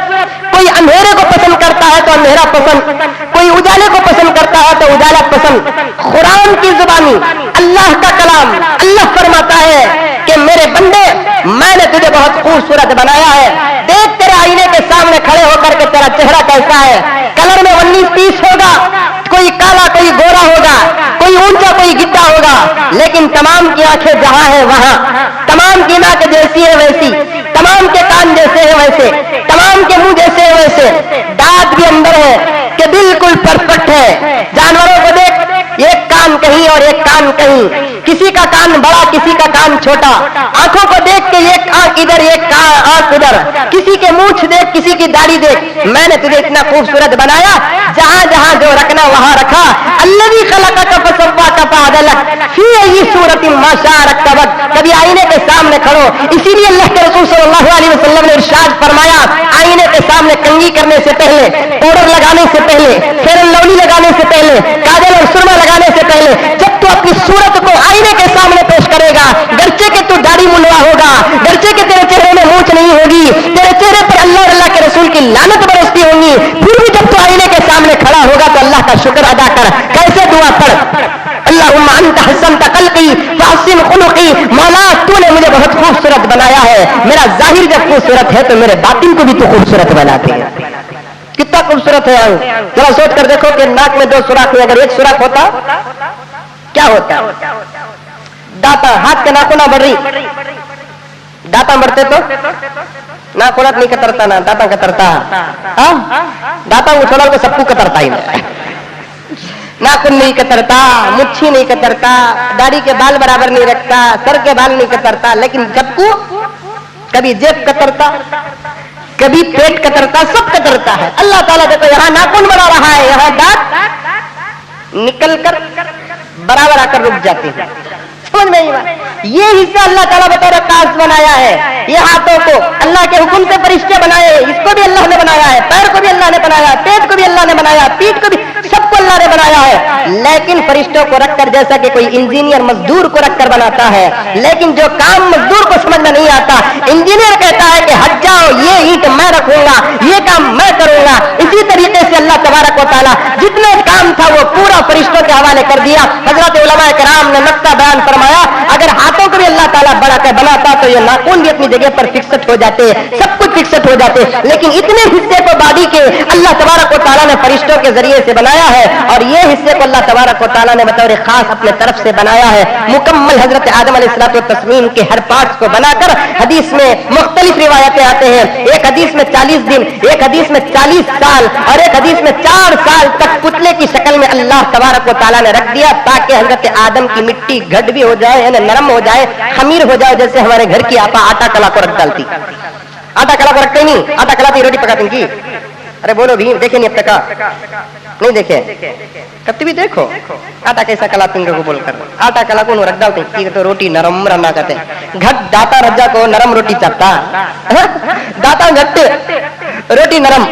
कोई अंधेरे को पसंद करता है तो अंधेरा पसंद, कोई उजाले को पसंद करता है तो उजाला पसंद। कुरान की जुबानी, अल्लाह का कलाम, अल्लाह फरमाता है कि मेरे बंदे, मैंने तुझे बहुत खूबसूरत बनाया है। देख तेरे आईने के सामने खड़े होकर के तेरा चेहरा कैसा है। कलर में 19-20 होगा, कोई काला कोई गोरा होगा, कोई ऊंचा कोई गिड्ढा होगा, लेकिन तमाम की आंखें जहां है वहां, तमाम की नाक जैसी है वैसी, तमाम के कान जैसे है वैसे, तमाम के मुंह जैसे है वैसे, दांत भी अंदर है कि बिल्कुल परफेक्ट है। जानवरों को देख, एक कान कहीं और एक कान कहीं, किसी का कान बड़ा किसी का कान छोटा। आंखों को देख के एक आंख इधर एक आंख उधर, किसी के मूंछ देख किसी की दाढ़ी देख। मैंने तुझे इतना खूबसूरत बनाया, जहां जहां जो रखना वहां रखा। अल्लज़ी खलक़क फसव्वाक फअदलक फी अय्यि सूरतिन मा शाअ रक्कबक। कभी आईने के सामने खड़ो। इसीलिए अल्लाह के रसूल सल्लल्लाहु अलैहि वसल्लम ने इरशाद फरमाया, आईने के सामने कंघी करने से पहले, पाउडर लगाने से पहले, फेयर एंड लवली लगाने से पहले, काजल और सुरमा लगाने से पहले, जब तू अपनी सूरत को आईने के सामने पेश करेगा, गरचे के तू दाढ़ी मुंडवा होगा, गरचे के तेरे चेहरे में मूंछ नहीं होगी, तेरे चेहरे पर अल्लाह और अल्लाह के रसूल की लानत बरसती होंगी, फिर भी जब तू आईने के सामने खड़ा होगा तो अल्लाह का शुक्र अदा कर। कैसे दुआ पढ़, अल्लाहुम्मा अंत हसनत खल्क़ी फहसिन खुलुक़ी। मौला तूने मुझे बहुत खूबसूरत बनाया है, मेरा जाहिर जब खूबसूरत है तो मेरे बातिन को भी तू खूबसूरत बनाती है। कितना खूबसूरत है अंग। जरा सोच कर देखो कि नाक में 2 सुराख है, अगर एक सुराख होता क्या होता? दांता, हाथ के नाखून बढ़ रही, दांता बढ़ते तो नाखून नहीं कतरता ना, दांता कतरता। दांता उछला तो सबको कतरता ही नहीं। नाखून नहीं कतरता, मुच्छी नहीं कतरता, दाढ़ी के बाल बराबर नहीं रखता, सर के बाल नहीं कतरता, लेकिन सबको कभी जेब कतरता, कभी पेट कतरता, सब कतरता है। अल्लाह ताला देखो यहाँ नाखून बना रहा है, यहाँ दांत निकल कर बराबर आकर रुक जाते हैं। समझ में आई? ये हिस्सा अल्लाह ताला बतौर खास बनाया है। ये हाथों को अल्लाह के हुक्म से फरिश्ते बनाए, इसको भी अल्लाह ने बनाया है, पैर को भी अल्लाह ने बनाया, पेट को भी अल्लाह ने बनाया, पीठ को भी, सबको अल्लाह ने बनाया है। लेकिन फरिश्तों को रखकर, जैसा कि कोई इंजीनियर मजदूर को रखकर बनाता है, लेकिन जो काम मजदूर को समझ में नहीं आता, इंजीनियर कहता है कि हट जाओ, ये ईंट मैं रखूंगा, ये काम मैं करूंगा। इसी तरीके से अल्लाह तबारक व तआला जितने काम था वो पूरा फरिश्तों के हवाले कर दिया। हजरत उलमा कराम ने नुक्ता बयान फरमाया, अगर हाथों को भी अल्लाह ताला बढ़ाकर बनाता तो ये नाखून भी अपनी जगह पर फिक्सड हो जाते, सब कुछ फिक्सड हो जाते, लेकिन इतने हिस्से को बॉडी के अल्लाह तबारक व तआला ताला ने फरिश्तों के जरिए से बनाया है और ये हिस्से को अल्लाह तबारक व तआला ने बतौर खास अपने तरफ से बनाया है। मुकम्मल हजरत आदम अलैहिस्सलातु तस्लीम के हर पार्ट को बनाकर हदीस में मुख्तलिफ रिवायतें आते हैं। एक हदीस में 40 दिन, एक हदीस में 40 साल और एक हदीस में 4 साल तक पुतले की शक्ल में अल्लाह तबारक व तआला ने रख दिया ताकि हजरत आदम की मिट्टी घट भी हो जाए, यानी नरम हो जाए, खमीर हो जाए, जैसे हमारे घर की आपा आटा कला को रख डालती। आटा कला को रखते नहीं, आटा कलाती रोटी पकाती की। अरे बोलो भी, देखे नहीं अब तक नहीं देखे, कभी भी देखो आटा कैसा कलाती को बोलकर आटा कला को रख डालते तो रोटी नरम रना कहते हैं। घट दाता रजा को नरम रोटी चाहता, दाता घट रोटी नरम,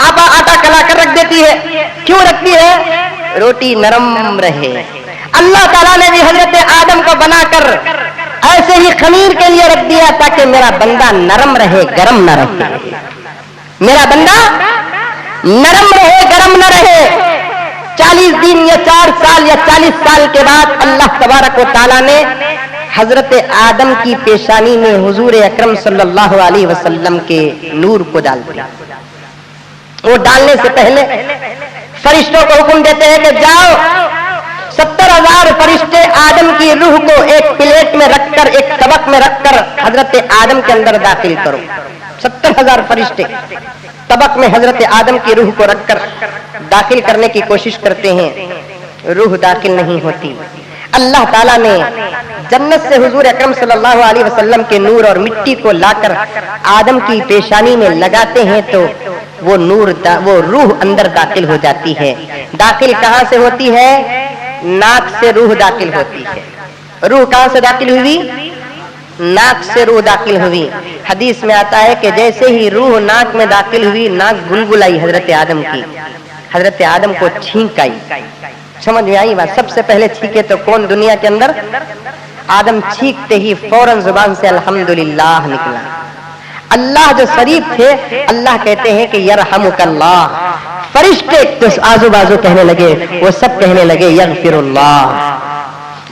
आपा आटा कला कर रख देती है। क्यों रखती है? रोटी नरम रहे। अल्लाह ताला ने भी हजरत आदम को बनाकर ऐसे ही खमीर के लिए रख दिया ताकि मेरा बंदा नरम रहे, गरम न रहे। मेरा बंदा नरम रहे, गरम न रहे। 40 दिन या 4 साल या 40 साल के बाद अल्लाह तबारक व तआला ने हजरत आदम की पेशानी में हुजूर अकरम सल्लल्लाहु अलैहि वसल्लम के नूर को डाल दिया। वो डालने से पहले फरिश्तों को हुक्म देते हैं कि जाओ 70,000 फरिश्ते आदम की रूह को एक प्लेट में रखकर, एक तबक में रखकर हजरत आदम के अंदर दाखिल करो। 70,000 फरिश्ते तबक में हजरत आदम की रूह को रखकर दाखिल करने की कोशिश करते हैं, रूह दाखिल नहीं होती। अल्लाह ताला ने जन्नत से हुजूर अकरम सल्लल्लाहु अलैहि वसल्लम के नूर और मिट्टी को लाकर आदम की पेशानी में लगाते हैं तो वो नूर वो रूह अंदर दाखिल हो जाती है। दाखिल कहां से होती है? नाक से रूह दाखिल होती है। रूह कहां से दाखिल हुई? नाक से रूह दाखिल हुई। हदीस में आता है कि जैसे ही रूह नाक में दाखिल हुई, नाक गुलगुलाई हजरत आदम की, हजरत आदम को छींक आई। समझ में आई बात? सबसे पहले छींके तो कौन दुनिया के अंदर? आदम छींकते ही फौरन जुबान से अल्हम्दुलिल्लाह निकला। अल्लाह जो शरीफ थे, अल्लाह कहते हैं कि यरहमुकल्लाह। फरिश्ते तो आजू बाजू कहने लगे, वो सब कहने लगे यगफिरुल्लाह।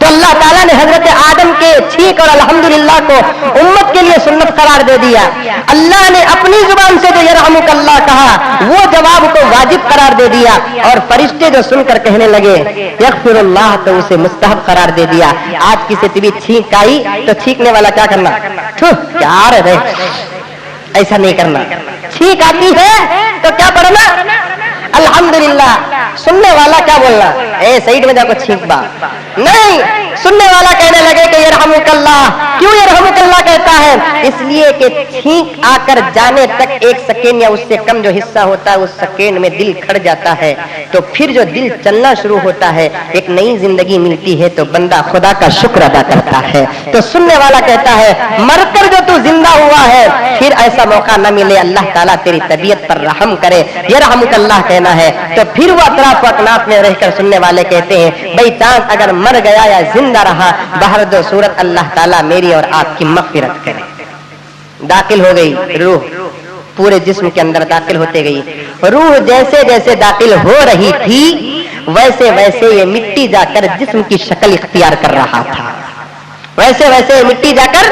तो अल्लाह ताला ने हजरत आदम के छींक और अल्हम्दुलिल्लाह को उम्मत के लिए सुन्नत करार दे दिया। अल्लाह ने अपनी जुबान से जो यरहमुकल्लाह कहा, वो जवाब को वाजिब करार दे दिया और फरिश्ते जो सुनकर कहने लगे यगफिरुल्लाह, तो उसे मुस्तहब करार दे दिया। आज किसी से भी छींक आई तो छींकने वाला क्या करना? क्या रे, ऐसा नहीं करना। छींक आती है तो क्या पढ़ना? अल्हम्दुलिल्लाह। सुनने वाला क्या बोलना? ए साइड में जाकर छींक बा नहीं। सुनने वाला कहने लगे कि यरहमुकल्लाह। क्यों यरहमुकल्लाह कहता है? इसलिए कि छींक आकर जाने तक 1 सेकेंड या उससे कम जो हिस्सा होता है, उस सेकेंड में दिल खड़ जाता है। तो फिर जो दिल चलना शुरू होता है, एक नई जिंदगी मिलती है, तो बंदा खुदा का शुक्र अदा करता है। तो सुनने वाला कहता है मरकर जो तू जिंदा हुआ है, फिर ऐसा मौका न मिले, अल्लाह ताला तेरी तबीयत पर रहम करे, यरहमुकल्लाह कहना है। तो फिर वो अतराफ अकनाफ में रहकर सुनने वाले कहते हैं भाई चांद अगर मर गया या जिंदा रहा, बाहर दो सूरत, अल्लाह ताला मेरी और आपकी मग़फ़िरत करे। दाखिल हो गई रूह, पूरे जिस्म के अंदर दाखिल होते गई। रूह जैसे जैसे दाखिल हो रही थी, वैसे वैसे ये मिट्टी जाकर जिस्म की शक्ल इख्तियार कर रहा था। वैसे वैसे मिट्टी जाकर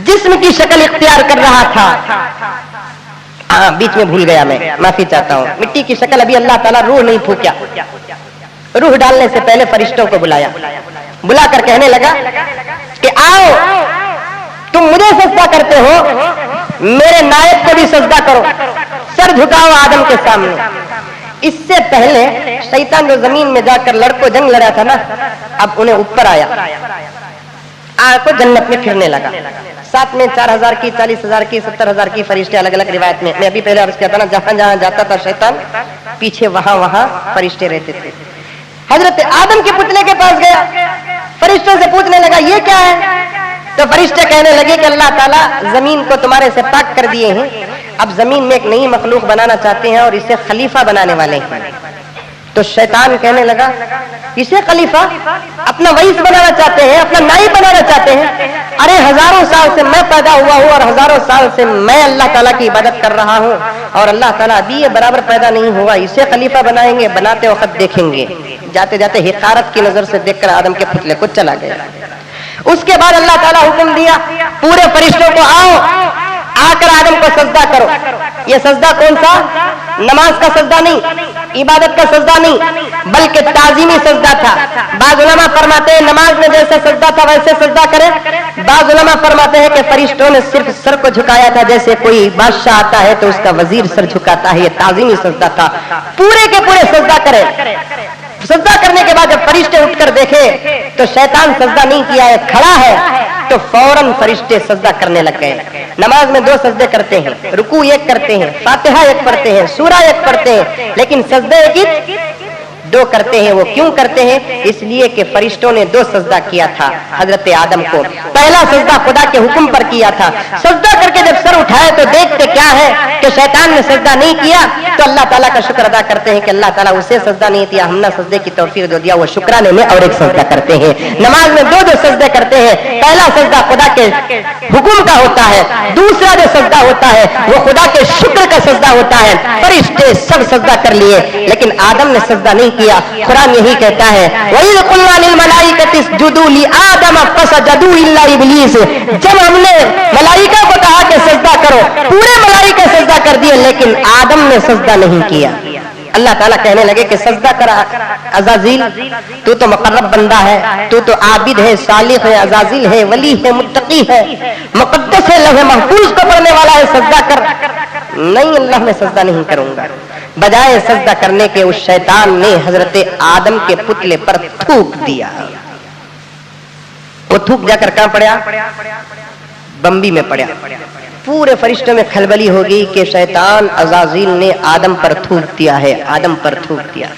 जिस्म की शक्ल इख्तियार कर रहा था। बीच में भूल गया, मैं माफी चाहता हूँ। मिट्टी की शक्ल अभी अल्लाह ताला रूह नहीं फूंका। रूह डालने से पहले फरिश्तों को बुलाया, बुलाकर कहने लगा कि आओ, तुम मुझे सजदा करते हो, मेरे नायब को भी सजदा करो, सर झुकाओ आदम के सामने। इससे पहले शैतान जो जमीन में जाकर लड़कों जंग लड़ा था ना, अब उन्हें ऊपर आया, आकर जन्नत में फिरने लगा। साथ में 4,000 की, 40,000 की, 70,000 की फरिश्ते, अलग अलग रिवायत में। मैं अभी पहले अर्ज किया था ना, जहां जहां जाता था शैतान, पीछे वहां वहां फरिश्ते रहते थे। हजरत आदम के पुतले के पास गया, फरिश्तों से पूछने लगा ये क्या है? तो फरिश्ते कहने लगे कि अल्लाह ताला जमीन को तुम्हारे से पाक कर दिए हैं, अब जमीन में एक नई मखलूक बनाना चाहते हैं और इसे खलीफा बनाने वाले हैं। तो शैतान कहने लगा इसे खलीफा, अपना वईस बनाना चाहते हैं, अपना नाई बनाना चाहते हैं? अरे हजारों साल से मैं पैदा हुआ हूँ और हजारों साल से मैं अल्लाह ताला की इबादत कर रहा हूँ और अल्लाह ताला अभी ये बराबर पैदा नहीं हुआ, इसे खलीफा बनाएंगे? बनाते वक्त देखेंगे। जाते जाते हिकारत की नजर से देखकर आदम के पुतले को चला गया। उसके बाद अल्लाह ताला हुक्म दिया पूरे फरिश्तों को, आओ आकर आदम को सजदा करो। ये सजदा कौन सा? नमाज का सजदा नहीं, इबादत का सजदा नहीं, बल्कि ताजीमी सजदा था। बाज़ उलमा फरमाते हैं नमाज में जैसा सजदा था वैसे सजदा करें। बाज़ उलमा फरमाते हैं कि फरिश्तों ने सिर्फ सर को झुकाया था, जैसे कोई बादशाह आता है तो उसका वजीर सर झुकाता है, ये ताजीमी सजदा था। पूरे के पूरे सजदा करें। सजदा करने के बाद जब फरिश्ते उठकर देखे तो शैतान सजदा नहीं किया है, खड़ा है, तो फौरन फरिश्ते सजदा करने लग गए। नमाज में 2 सजदे करते हैं, रुकू एक करते हैं, फातिहा एक पढ़ते हैं, सूरा एक पढ़ते हैं, लेकिन सजदे एक 2 करते हैं। वो क्यों करते हैं? इसलिए कि फरिश्तों ने 2 सजदा किया था हजरत आदम को। पहला सजदा खुदा के हुक्म पर किया था। सजदा करके जब सर उठाए तो देखते क्या है कि शैतान ने सजदा नहीं किया, तो अल्लाह ताला का शुक्र अदा करते हैं कि अल्लाह ताला उसे सजदा नहीं दिया, हमने सजदे की तौफीक दे दिया। वो शुक्राने में और एक सजदा करते हैं। नमाज में 2 सजदे करते हैं। पहला सजदा खुदा के हुक्म का होता है, दूसरा जो सजदा होता है वो खुदा के शुक्र का सजदा होता है। फरिश्ते सब सजदा कर लिए, लेकिन आदम ने सजदा नहीं किया। कुरान यही कहता है, वइज़ क़ुल्ना लिल मलाइकति इसजुदू लि आदम फसजदू इल्ला इब्लीस। जब हमने मलाइका को कहा कि सजदा करो, पूरे मलाइका सजदा कर दिए, लेकिन आदम ने सजदा नहीं किया। अल्लाह ताला कहने लगे कि सजदा कर अज़ाज़ील, तू तो मुक़र्रब बंदा है, तू तो आबिद है, सालिह है, अज़ाज़ील है, वली है, मुत्तकी है, मुक़द्दस है, लौह महफूज को पढ़ने वाला है, सजदा कर। नहीं, अल्लाह मैं सजदा नहीं करूंगा। बजाय सजदा करने के उस शैतान ने हजरत आदम के पुतले पर थूक दिया। वो थूक जाकर कहां पड़ा? बम्बी में पड़ा। पूरे फरिश्तों में खलबली हो गई कि शैतान अज़ाज़ील ने आदम पर थूक दिया है, आदम पर थूक दिया।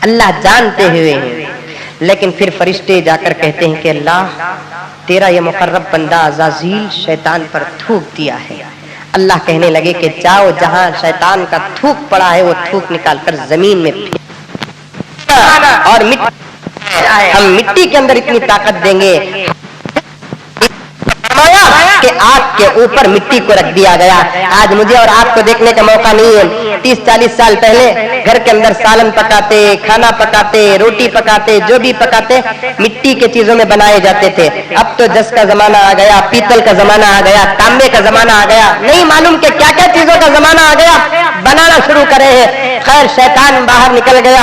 अल्लाह जानते हुए हैं, लेकिन फिर फरिश्ते जाकर कहते हैं कि अल्लाह तेरा ये मुकर्रब बंदा अज़ाज़ील शैतान पर थूक दिया है। अल्लाह कहने लगे कि जाओ, जहां शैतान का थूक पड़ा है वो थूक निकालकर जमीन में और हम मिट्टी के अंदर इतनी ताकत देंगे कि आग के ऊपर मिट्टी को रख दिया गया। आज मुझे और आपको देखने का मौका नहीं है। 30-40 साल पहले घर के अंदर सालन पकाते, खाना पकाते, रोटी पकाते, जो भी पकाते मिट्टी के चीजों में बनाए जाते थे। अब तो जस का जमाना आ गया, पीतल का जमाना आ गया, तांबे का जमाना आ गया, नहीं मालूम कि क्या क्या चीजों का जमाना आ गया, बनाना शुरू करे हैं। खैर, शैतान बाहर निकल गया,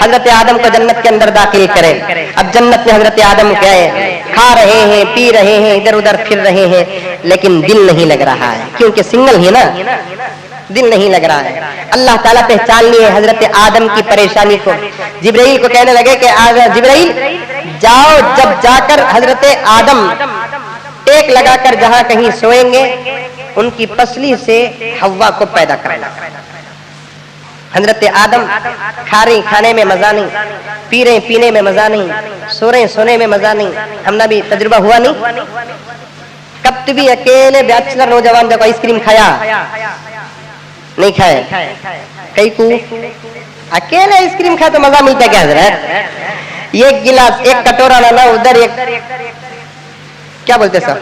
हजरत आदम को जन्नत के अंदर दाखिल करे। अब जन्नत में हजरत आदम क्या है, खा रहे हैं, पी रहे हैं, इधर उधर फिर रहे हैं, लेकिन दिल नहीं लग रहा है, क्योंकि सिंगल है ना, दिल नहीं लग रहा है। अल्लाह ताला पहचान लिए हजरत आदम की परेशानी को। जिब्राइल को कहने लगे कि जिब्राइल जाओ, जब जाकर हजरत आदम टेक लगाकर जहां कहीं सोएंगे उनकी पसली से हव्वा को पैदा करना। हजरत आदम खा रही, खाने में मजा नहीं, पी रहे, पीने में मजा नहीं, सो रहे, सोने में मजा नहीं। हमने भी तजुर्बा हुआ नहीं? कब भी अकेले बैचलर नौजवान जब आइसक्रीम खाया नहीं खाए? कई को अकेले आइसक्रीम खाए तो मजा मिलता क्या हजरत? एक गिलास, एक कटोरा लाना, उधर एक, क्या बोलते सब,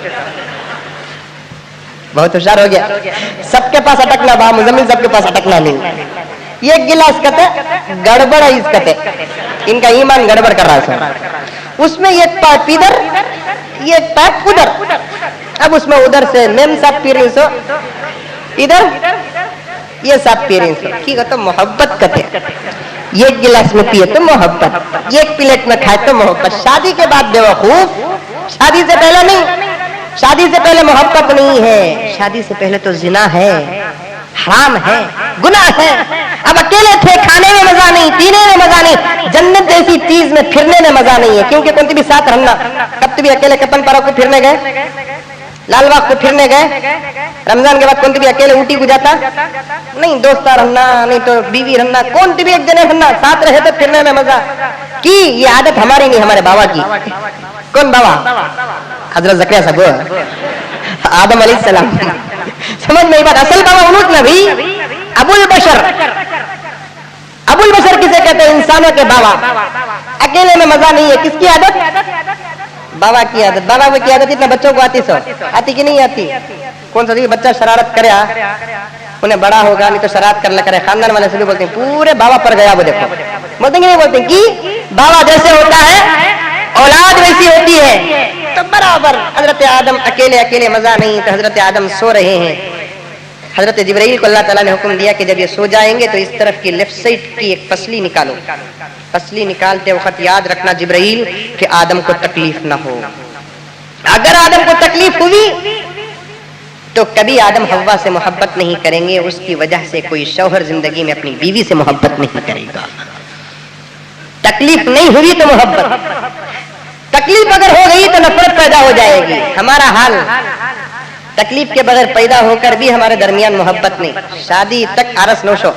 बहुत होशियार हो गया। सबके पास अटकना बा, मुजम्मिल सबके पास अटकना नहीं। एक गिलास कते गड़बड़ है, इस कते इनका ईमान गड़बड़ कर रहा है। उसमें एक पाइप इधर, ये पाइप उधर। अब उसमें उधर से मेम साहब पी रही सो, इधर ये साहब पी रही सो। ठीक है, तो मोहब्बत कते एक गिलास में पिए तो मोहब्बत, एक प्लेट में खाए तो मोहब्बत। शादी के बाद बेवकूफ, शादी से पहले नहीं, शादी से पहले मोहब्बत नहीं है, शादी से पहले तो जिना है, हराम है, गुनाह है। अब अकेले थे, खाने में मजा नहीं, पीने में मजा नहीं, जन्नत जैसी चीज में फिरने में मजा नहीं है, क्योंकि कौन भी साथ रहना। कब भी अकेले कपन पारा को फिरने गए, लालबाग को फिरने गए, रमजान के बाद कौन भी अकेले ऊटी को जाता नहीं, दोस्त रहना, नहीं तो बीवी रहना, कौन भी एक जने रहना, साथ रहे तो फिरने में मजा। की ये आदत हमारी नहीं, हमारे बाबा की। कौन बाबा? हजरत ज़करिया साहब, आदम अलैहिस्सलाम। समझ में बात? असल बाबा उन्होंने नबी अबुल बशर, अबुल बशर किसे कहते हैं? इंसानों के बाबा। अकेले में मजा नहीं है, किसकी आदत? बाबा की आदत। बाबा की आदत इतना बच्चों को आती, सो आती कि नहीं आती? कौन सा बच्चा शरारत करे, उन्हें बड़ा होगा नहीं तो शरारत कर करे, खानदान वाले से भी बोलते हैं पूरे बाबा पर गया। वो देखो, बोलते नहीं, बोलते कि बाबा जैसे होता है औलाद वैसी होती है। तो बराबर हजरत आदम अकेले अकेले मजा नहीं, तो हजरत आदम सो रहे हैं, حضرت جبرائیل کو اللہ تعالیٰ نے حکم دیا کہ جب یہ سو جائیں گے تو اس طرف کی لیفٹ سائڈ کی ایک پسلی نکالو. پسلی نکالتے وقت یاد رکھنا جبرائیل کہ آدم کو تکلیف نہ ہو. اگر آدم کو تکلیف ہوئی تو کبھی آدم حوا سے محبت نہیں کریں گے. اس کی وجہ سے کوئی شوہر زندگی میں اپنی بیوی سے محبت نہیں کرے گا. تکلیف نہیں ہوئی تو محبت, تکلیف اگر ہو گئی تو نفرت پیدا ہو جائے گی. ہمارا حال تکلیف کے بغیر پیدا ہو کر بھی ہمارے درمیان محبت نہیں. شادی تک عرس نوشو,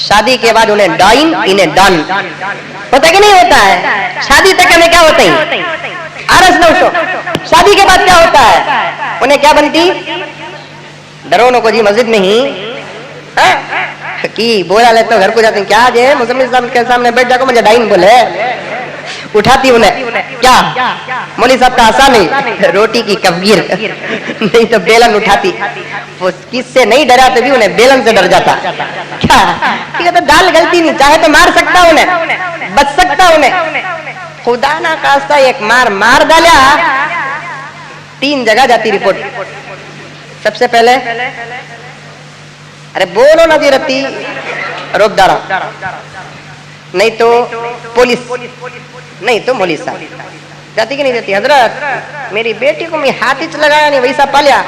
شادی کے بعد انہیں ڈائن انہیں ڈان ہوتا کہ نہیں ہوتا ہے. شادی تک ہمیں کیا ہوتا ہے عرس نوشو, شادی کے بعد کیا ہوتا ہے انہیں کیا بنتی ڈرونوں کو جی مسجد میں ہی کی بولا لیتے گھر کو جاتے ہیں کیا جی مسلم اسلام کے سامنے بیٹھ جاؤ مجھے ڈائن بولے اٹھاتی انہیں کیا مولوی صاحب کا آسان نہیں روٹی کی کفگیر نہیں تو بیلن اٹھاتی. وہ کس سے نہیں ڈرا تو بھی انہیں بیلن سے ڈر جاتا. کیا دال گلتی نہیں چاہے تو مار سکتا انہیں بچ سکتا انہیں. خدا نہ خواستہ ایک مار ڈالا 3 جگہ جاتی رپورٹ. سب سے پہلے ارے بولو نہ دی رتی روک دارا, نہیں تو پولیس, نہیں تو مولوی صاحب. جاتی کہ نہیں جاتی حضرت میری بیٹی کو میں ہاتھ ہچ لگایا نہیں ویسا پالیا,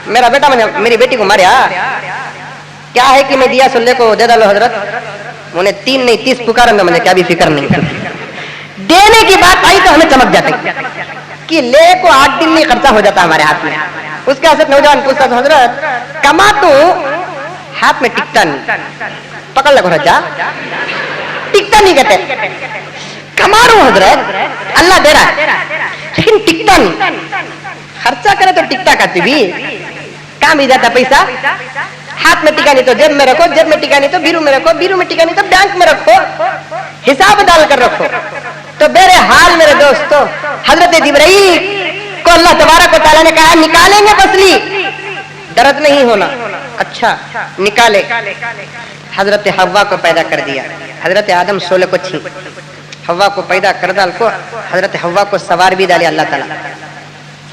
میرا بیٹا میری بیٹی کو ماریا, کیا ہے کہ میں دیا سلے کو دے ڈالو حضرت. انہیں 3 نہیں 30 پکاروں گا, مجھے کیا بھی فکر نہیں. دینے کی بات آئی تو ہمیں چمک جاتے کہ لے کو 8 دن میں خرچہ ہو جاتا ہمارے ہاتھ میں. اس کے حضرت نوجوان پوچھتا حضرت کما تو ہاتھ میں ٹکتا نہیں, پکڑ لگو رجا ٹکتا نہیں کہتے کما رہا ہوں حضرت اللہ دے رہا ہے لیکن ٹکتا نہیں. خرچہ کرے تو ٹکتا کہتی بھی کہاں مل جاتا پیسہ. ہاتھ میں ٹکا نہیں تو جیب میں رکھو, جیب میں ٹکا نہیں تو بیرو میں رکھو, بیرو میں ٹکا نہیں تو بینک میں رکھو, حساب ڈال کر رکھو. تو بہرحال میرے دوستو حضرت جبرائیل کو اللہ تبارک و تعالیٰ نے کہا نکالیں گے پسلی, درد نہیں ہونا. اچھا نکالے. حضرت حوا کو پیدا کر دیا. حضرت آدم 16 کو چھین حوا کو پیدا کر ڈال کو حضرت حوا کو سوار بھی ڈالے اللہ تعالیٰ.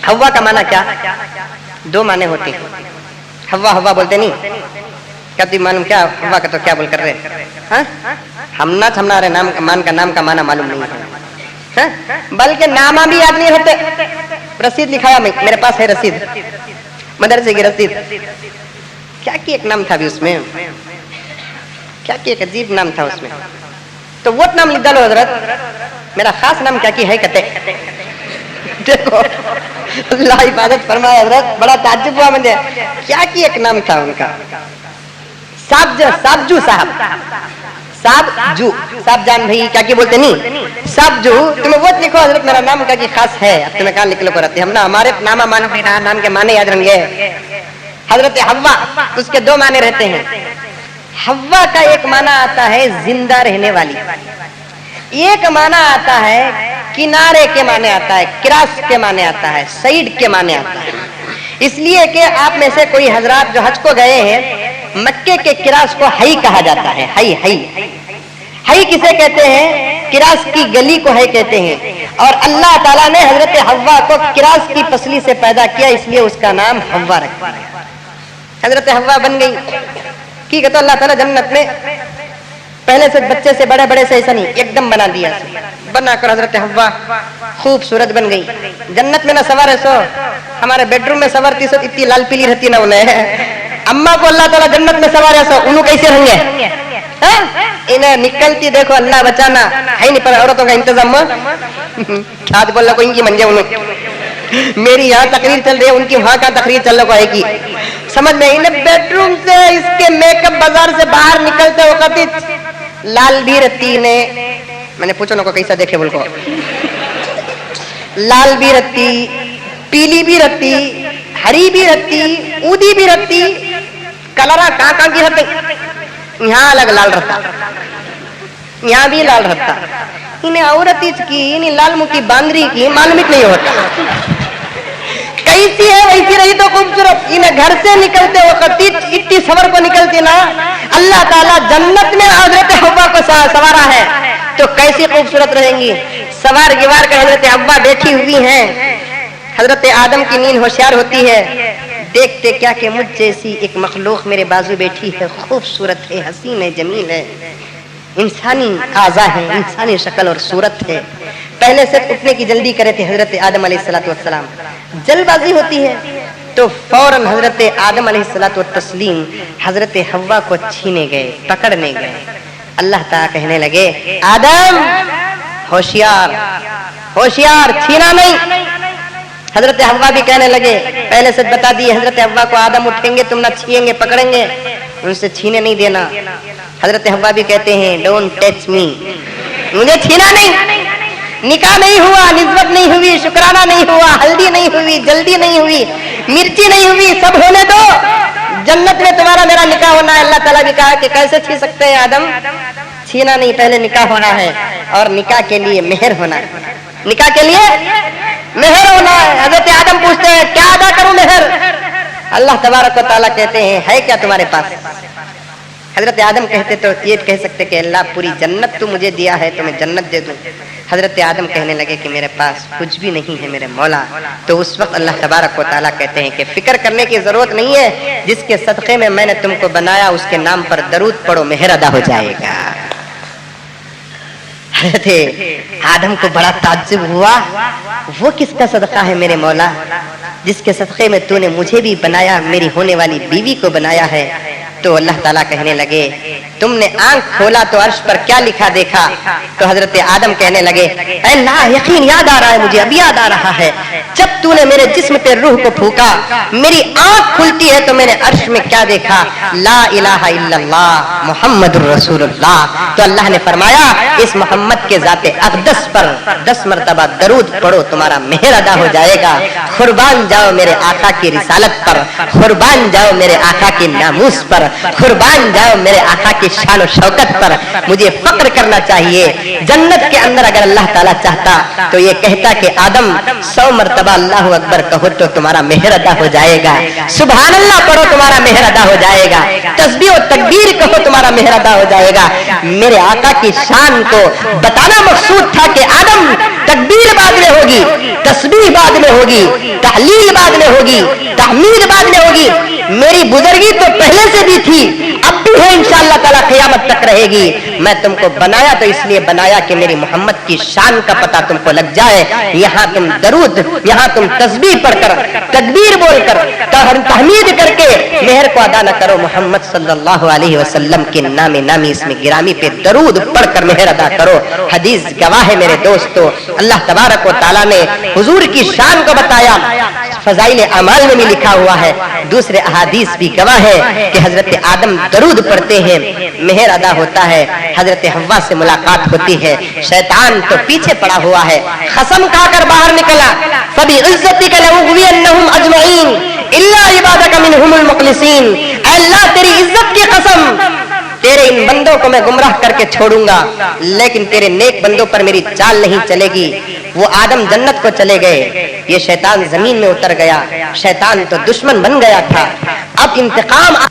حوا کا معنی کیا 2 معنی ہوتے ہیں. حوا بولتے نہیں کیا تم معلوم کیا حوا کا تو کیا بول کر رہے ہمارے نام کا معنی معلوم نہیں ہے, بلکہ نامہ بھی یاد نہیں ہوتے. رسید لکھایا میرے پاس ہے رسید, مدرسے کی رسید. کیا کہ ایک نام تھا بھی اس میں, کیا کہ ایک عجیب نام تھا اس میں. تو وہ نام لکھ ڈالو حضرت میرا خاص نام کیا کی ہے کہتے. دیکھو اللہ حفاظت فرمائے حضرت بڑا تعجب ہوا مجھے. کیا کہ ایک نام تھا ان کا سابجو صاحب. صاحب جان بھائی کیا کی بولتے نہیں سابجو. تمہیں وہ لکھو حضرت میرا نام کا کی خاص ہے. اب تمہیں کہاں نکلو کرتے ہم نا ہمارے نامہ مانو نام کے معنی یاد رہیں گے. حضرت حوا اس کے 2 معنی رہتے ہیں. حوا کا ایک معنی آتا ہے زندہ رہنے والی, ایک معنی آتا ہے کنارے کے معنی آتا ہے, کراس کے معنی آتا ہے, سائیڈ کے معنی آتا ہے. اس لیے کہ آپ میں سے کوئی حضرات جو حج کو گئے ہیں مکے کے کراس کو ہئی کہا جاتا ہے. ہئی کسے کہتے ہیں کراس کی گلی کو ہئی کہتے ہیں. اور اللہ تعالیٰ نے حضرت حوا کو کراس کی پسلی سے پیدا کیا اس لیے اس کا نام حوا رکھا. حضرت حوا بن گئی کی کہتا اللہ تعالیٰ جنت میں پہلے سے بچے سے بڑے سے ایسا نہیں ایک دم بنا دیا. بنا کر حضرت حوا خوبصورت بن گئی. جنت میں نہ سوار ہے سو ہمارے بیڈ روم میں سوارتی سو اتنی لال پیلی رہتی نہ انہیں. اما کو اللہ تعالیٰ جنت میں سوار ہے سو انہوں کیسے رہیں گے. انہیں نکلتی دیکھو اللہ بچانا ہے نہیں پر عورتوں کا انتظام. آج بول رہا کو ان کی منجے انہوں میری یہاں تقریر چل رہی ہے ان کی وہاں کا تقریر چل رہا ہے کی سمجھ میں. انہیں بیڈ روم سے اس کے میک اپ بازار سے باہر نکلتے وقت لال بھی رہتی. میں نے پوچھو نا کو کیسا دیکھے بول کو لال بھی رہتی, پیلی بھی رہتی, ہری بھی رہتی, اودی بھی رہتی, کلرا کہاں کی رہتی. یہاں الگ لال رہتا, یہاں بھی لال رہتا. انہیں عورت کی انہیں لال منہ کی باندری کی معلوم نہیں ہوتا کیسی ہے ویسی رہی تو خوبصورت. انہیں گھر سے نکلتے وقت اتنی سور کو نکلتی نا اللہ تعالیٰ جنت میں حضرت حوا کو سوارا ہے تو کیسی خوبصورت رہیں گی. سوار گوار کر حضرت حوا بیٹھی ہوئی ہیں. حضرت آدم کی نیند ہوشیار ہوتی ہے, دیکھتے کیا کہ مجھ جیسی ایک مخلوق میرے بازو بیٹھی ہے، خوبصورت ہے، حسین ہے، جمیل ہے، انسانی اعضاء ہے، انسانی شکل اور صورت ہے۔ پہلے سے اٹھنے کی جلدی کرے تھے حضرت آدم علیہ السلام، جلد بازی ہوتی ہے تو فوراً حضرت آدم علیہ السلام حضرت حوا کو چھینے گئے، پکڑنے گئے۔ اللہ تعالیٰ کہنے لگے آدم ہوشیار ہوشیار، چھینا نہیں۔ حضرت حوا بھی کہنے لگے، پہلے سے بتا دی حضرت حوا کو آدم اٹھیں گے تم نہ چھینیں گے، پکڑیں گے، ان سے چھینے نہیں دینا۔ حضرت حوا بھی کہتے ہیں ڈونٹ ٹچ می، مجھے چھینا نہیں۔ نکاح نہیں ہوا، نسبت نہیں ہوئی، شکرانہ نہیں ہوا، ہلدی نہیں ہوئی، جلدی نہیں ہوئی، مرچی نہیں ہوئی، سب ہونے دو، جنت میں تمہارا میرا نکاح ہونا ہے۔ اللہ تعالیٰ بھی کہا کہ کیسے چھین سکتے ہیں آدم، چھینا نہیں، پہلے نکاح ہونا ہے، اور نکاح کے لیے مہر ہونا ہے، نکاح کے لیے مہر ہونا ہے۔ حضرت آدم پوچھتے ہیں کیا ادا کروں مہر؟ اللہ تبارک و تعالیٰ کہتے ہیں ہے کیا تمہارے پاس؟ حضرت آدم کہتے تو یہ کہہ سکتے کہ اللہ پوری جنت تو مجھے دیا ہے تو میں جنت دے دوں۔ حضرت آدم کہنے لگے کہ میرے پاس کچھ بھی نہیں ہے میرے مولا۔ تو اس وقت اللہ تبارک و تعالیٰ کہتے ہیں کہ فکر کرنے کی ضرورت نہیں ہے، جس کے صدقے میں میں نے تم کو بنایا اس کے نام پر درود پڑھو، مہر ادا ہو جائے گا۔ حضرت آدم کو بڑا تعجب ہوا، وہ کس کا صدقہ ہے میرے مولا جس کے صدقے میں تو نے مجھے بھی بنایا، میری ہونے والی بیوی کو بنایا ہے؟ تو اللہ تعالیٰ کہنے لگے تم نے آنکھ کھولا تو عرش پر کیا لکھا دیکھا؟ تو حضرت آدم کہنے لگے اے اللہ یقین یاد آ رہا ہے، مجھے ابھی یاد آ رہا ہے، جب تو نے میرے جسم پہ روح کو پھونکا میری آنکھ کھلتی ہے تو میں نے عرش میں کیا دیکھا؟ لا الہ الا اللہ محمد الرسول اللہ۔ تو اللہ نے فرمایا اس محمد کے ذات اقدس پر 10 مرتبہ درود پڑھو، تمہارا مہر ادا ہو جائے گا۔ قربان جاؤ میرے آقا کی رسالت پر، قربان جاؤ میرے آقا کی ناموس پر، قربان جاؤ میرے آقا کی شان و شوکت پر۔ مجھے فخر کرنا چاہیے۔ جنت کے اندر اگر اللہ تعالیٰ چاہتا تو یہ کہتا کہ آدم 100 مرتبہ اللہ اکبر کہو تو تمہارا مہر ادا ہو جائے گا، سبحان اللہ پڑھو تمہارا مہر ادا ہو جائے گا، تسبیح و تکبیر کہو تمہارا مہر ادا ہو جائے گا۔ میرے آقا کی شان کو بتانا مقصود تھا کہ آدم تکبیر بعد میں ہوگی، تسبیح بعد میں ہوگی، تحلیل بعد میں ہوگی، تحمید بعد میں ہوگی۔ میری بزرگی تو پہلے سے بھی تھی، اب بھی ہے، انشاءاللہ تعالی قیامت تک رہے گی۔ میں تم کو بنایا تو اس لیے بنایا کہ میری محمد کی شان کا پتہ تم کو لگ جائے۔ یہاں تم درود، یہاں تم تسبیح پڑھ کر، تکبیر بول کر، تحمید کر کے مہر کو ادا نہ کرو، محمد صلی اللہ علیہ وسلم کے نام نامی اس میں گرامی پہ درود پڑھ کر مہر ادا کرو۔ حدیث گواہ ہے میرے دوستو، اللہ تبارک و تعالیٰ نے حضور کی شان کو بتایا، فضائل اعمال میں بھی لکھا ہوا ہے، دوسرے احادیث بھی گواہ ہے کہ حضرت آدم درود پڑھتے ہیں، مہر ادا ہوتا ہے، حضرت حوا سے ملاقات ہوتی ہے۔ شیطان تو پیچھے پڑا ہوا ہے، قسم کھا کر باہر نکلا، فَبِعِزَّتِكَ لَأُغْوِيَنَّهُمْ أَجْمَعِينَ إِلَّا عِبَادَكَ مِنْهُمُ الْمُخْلَصِينَ۔ اے اللہ تیری عزت کی قسم، تیرے ان بندوں کو میں گمراہ کر کے چھوڑوں گا، لیکن تیرے نیک بندوں پر میری چال نہیں چلے گی۔ وہ آدم جنت کو چلے گئے، یہ شیطان زمین میں اتر گیا، شیطان تو دشمن بن گیا تھا۔ اب انتقام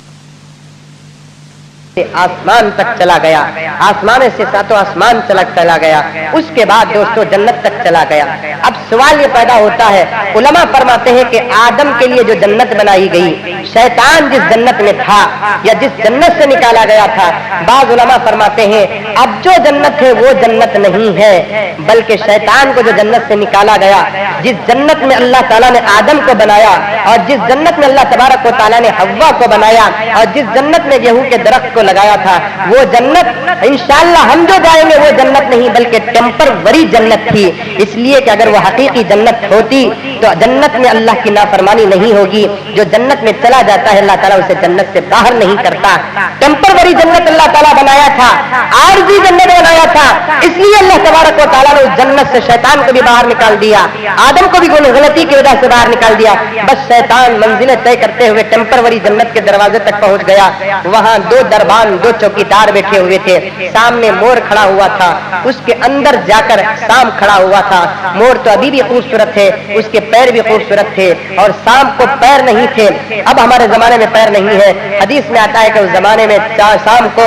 آسمان تک چلا گیا، آسمان سے 7 آسمان چلا گیا، اس کے بعد دوستو جنت تک چلا گیا۔ اب سوال یہ پیدا ہوتا ہے، علماء فرماتے ہیں کہ آدم کے لیے جو جنت بنائی گئی، شیطان جس جنت میں تھا یا جس جنت سے نکالا گیا تھا، بعض علماء فرماتے ہیں اب جو جنت ہے وہ جنت نہیں ہے، بلکہ شیطان کو جو جنت سے نکالا گیا، جس جنت میں اللہ تعالیٰ نے آدم کو بنایا اور جس جنت میں اللہ تبارک و تعالیٰ نے حوا کو بنایا اور جس جنت میں گیہوں کے درخت کو لگایا تھا، وہ جنت انشاءاللہ ہم جو جائیں گے وہ جنت نہیں بلکہ ٹیمپروری جنت تھی۔ اس لیے کہ اگر وہ حقیقی جنت ہوتی تو جنت میں اللہ کی نافرمانی نہیں ہوگی۔ جو جنت میں چلا جاتا ہے اللہ تعالیٰ اسے جنت سے باہر نہیں کرتا۔ ٹیمپروری جنت اللہ تعالیٰ بنایا تھا، عارضی جنت بنایا تھا، اس لیے اللہ تبارک و تعالیٰ نے اس جنت سے شیطان کو بھی باہر نکال دیا، آدم کو بھی غلطی کی وجہ سے باہر نکال دیا۔ بس شیطان منزلیں طے کرتے ہوئے ٹیمپروری جنت کے دروازے تک پہنچ گیا۔ وہاں 2 دربان، 2 چوکیدار بیٹھے ہوئے تھے، سامنے مور کھڑا ہوا تھا، اس کے اندر جا کر سام کھڑا ہوا تھا۔ مور تو ابھی بھی خوبصورت ہے، اس کے پیر بھی خوبصورت تھے اور سام کو پیر نہیں تھے۔ اب ہمارے زمانے میں پیر نہیں ہے، حدیث میں آتا ہے کہ اس زمانے میں سام کو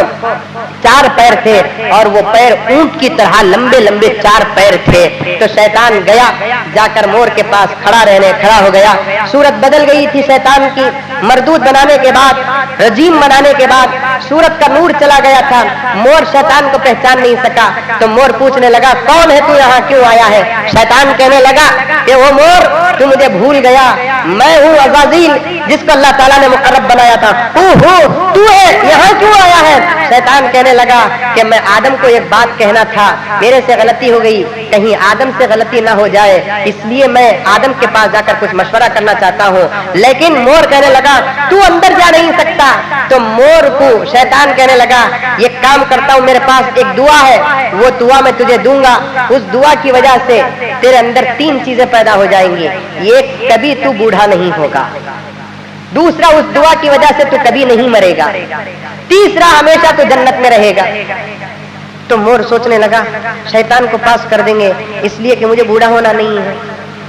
4 पैर थे और वो पैर ऊंट की तरह लंबे लंबे 4 पैर थे। तो शैतान गया, जाकर मोर के पास खड़ा हो गया। सूरत बदल गई थी शैतान की, मरदूद बनाने के बाद, रजीम बनाने के बाद सूरत का नूर चला गया था। मोर शैतान को पहचान नहीं सका। तो मोर पूछने लगा, कौन है तू, यहाँ क्यों आया है? शैतान कहने लगा कि वो मोर, तू मुझे भूल गया, मैं हूँ अज़ाज़ील, जिसको अल्लाह ताला ने मुकर्रब बनाया था। तू है, यहाँ क्यों आया है? शैतान कहने लगा कि मैं आदम को एक बात कहना था, मेरे से गलती हो गई, कहीं आदम से गलती ना हो जाए, इसलिए मैं आदम के पास जाकर कुछ मशवरा करना चाहता हूँ। लेकिन मोर कहने लगा, तू अंदर जा नहीं सकता। तो मोर को शैतान कहने लगा, ये काम करता हूँ, मेरे पास एक दुआ है, वो दुआ मैं तुझे दूंगा, उस दुआ की वजह से तेरे अंदर 3 चीजें पैदा हो जाएंगी। एक, कभी तू बूढ़ा नहीं होगा। दूसरा, उस दुआ की वजह से तू कभी नहीं मरेगा। तीसरा, हमेशा तू जन्नत में रहेगा। तो मोर सोचने लगा, शैतान को पास कर देंगे इसलिए कि मुझे बूढ़ा होना नहीं है,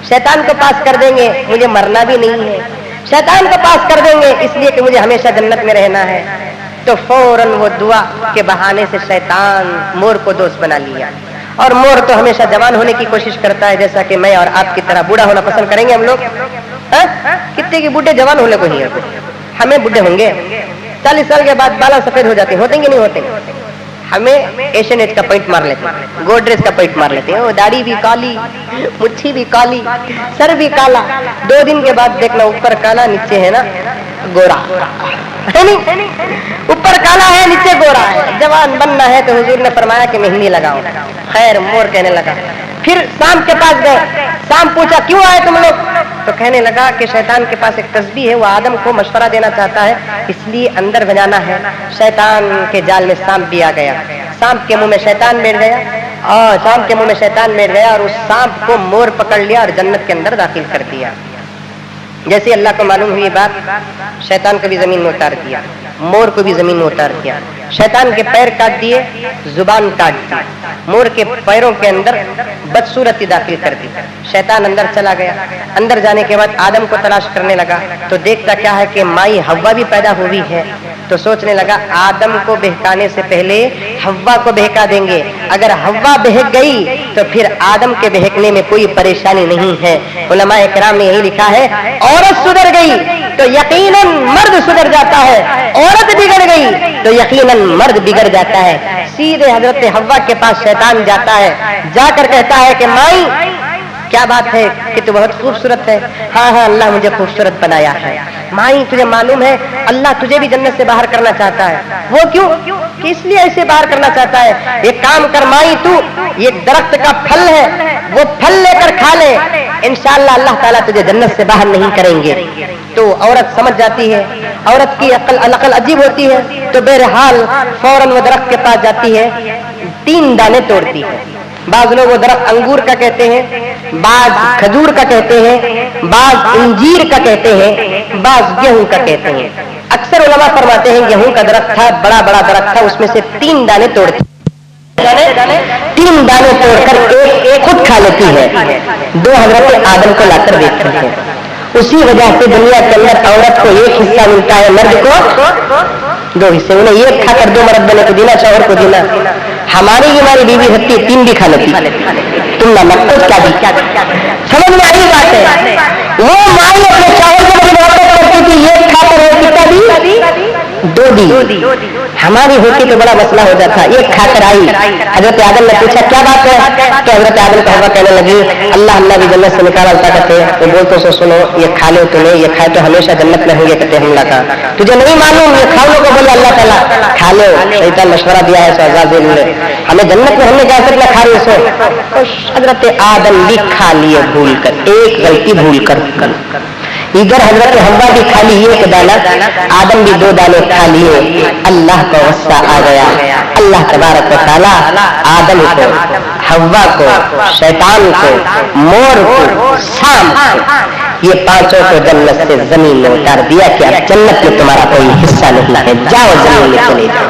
शैतान को पास कर देंगे मुझे मरना भी नहीं है, शैतान को पास कर देंगे इसलिए कि मुझे हमेशा जन्नत में रहना है। तो फौरन वो दुआ के बहाने से शैतान मोर को दोस्त बना लिया। और मोर तो हमेशा जवान होने की कोशिश करता है, जैसा कि मैं और आपकी तरह। बूढ़ा होना पसंद करेंगे हम लोग? कितने की बूढ़े जवान होने को ही है, हमें बूढ़े होंगे 40 साल के बाद बाला सफेद हो जाते, होते कि नहीं होते? हमें एशियन एज का पॉइंट मार लेते हैं, गोदरेज का पॉइंट मार लेते हैं। दाढ़ी भी काली, मुट्ठी भी काली, सर भी काला। 2 दिन के बाद देखना, ऊपर काला नीचे है ना गोरा, है नहीं? ऊपर काला है नीचे गोरा है। जवान बनना है तो हुजूर ने फरमाया कि मेहंदी लगाओ। खैर, मोर कहने लगा। फिर शाम के पास गए, शाम पूछा, क्यों आए तुम लोग? तो कहने लगा कि शैतान के पास एक तस्बीह है, वो आदम को मशवरा देना चाहता है, इसलिए अंदर बजाना है। शैतान के जाल में सांप भी आ गया, सांप के मुंह में शैतान बैठ गया, और सांप के मुंह में शैतान बैठ गया और उस सांप को मोर पकड़ लिया और जन्नत के अंदर दाखिल कर दिया। जैसे अल्लाह को मालूम हुई बात, शैतान को भी जमीन में उतार दिया, मोर को भी जमीन में उतार दिया। शैतान के पैर काट दिए, जुबान काट दी, मोर के पैरों के अंदर बदसूरती दाखिल कर दी। शैतान अंदर चला गया। अंदर जाने के बाद आदम को तलाश करने लगा, तो देखता क्या है कि माई हव्वा भी पैदा हुई है। तो सोचने लगा, आदम को बहकाने से पहले हव्वा को बहका देंगे। अगर हव्वा बहक गई तो फिर आदम के बहकने में कोई परेशानी नहीं है। उलमाए किराम ने यही लिखा है, औरत सुधर गई तो यकीनन मर्द सुधर जाता है, औरत बिगड़ गई तो यकीनन मर्द बिगड़ जाता है। सीधे हजरत हव्वा के पास शैतान जाता है, जाकर कहता है कि माई क्या बात है कि तू बहुत खूबसूरत है। हाँ हाँ, अल्लाह मुझे खूबसूरत बनाया है। माई, तुझे मालूम है अल्लाह तुझे भी जन्नत से बाहर करना चाहता है। वो क्यों? कि इसलिए ऐसे बाहर करना चाहता है। एक काम कर माई, तू ये दरख्त का फल है, वो फल लेकर खा ले, इंशाअल्लाह अल्लाह ताला तुझे जन्नत से बाहर नहीं करेंगे। तो औरत समझ जाती है, औरत की अकल अजीब होती है। तो बहरहाल फौरन वो दरख्त के पास जाती है, 3 दाने तोड़ती है। बाज लोग वो दरख्त अंगूर का कहते हैं, बाज खजूर का कहते हैं, बाज इंजीर का कहते हैं, बाज गेहूं का कहते हैं। अक्सर उलमा फरमाते हैं गेहूं का दरख्त था, बड़ा बड़ा दरख्त था, उसमें से 3 दाने तोड़ती, 3 दाने तोड़कर एक खुद खा लेती है, 2 हजरत आदम को लाकर देती है। उसी वजह से दुनिया के अंदर औरत को 1 हिस्सा मिलता है, मर्द को 2 हिस्से। उन्हें 1 खाकर 2 मर्द बने को देना, शौहर को देना। हमारी बीवी हत्ती 3 भी खा लेती, तुम ना मकसूद क्या दी। समझ में आई बात है? वो माई अपने शौहर को बड़ी मोहब्बत करती थी, 1 खाकर और कितना दी, 2 दी। हमारी होती तो बड़ा मसला हो जाता। 1 खाकर आई, हजरत आदम ने पूछा क्या बात है? तो हजरत आदम को हवा कहने लगी, अल्लाह भी जन्नत से निकालता कहते। तो बोलते सो सुनो, ये खा लो तुम्हें, ये खाए तो हमेशा जन्नत में होंगे कहते हमला का। तुझे नहीं मालूम, ये खा लो को बोला अल्लाह ताला, खा लो, शैतान मशवरा दिया है शहजादिल ने, हमें जन्नत में हमने जा सकते खा रहे सो। हजरत आदम भी खा लिए भूल कर, एक गलती भूल कर। इधर हजरत हव्वा भी खा ली 1 दाना, आदम भी 2 दाने खा लिए। अल्लाह को गुस्सा आ गया। अल्लाह तबारक व तआला आदम को, हव्वा को, शैतान को, मोर को, सांप को, ये 5 को जन्नत से जमीन में उतार दिया कि अब जन्नत में तुम्हारा कोई हिस्सा नहीं है, जाओ जमीन में चले जाओ।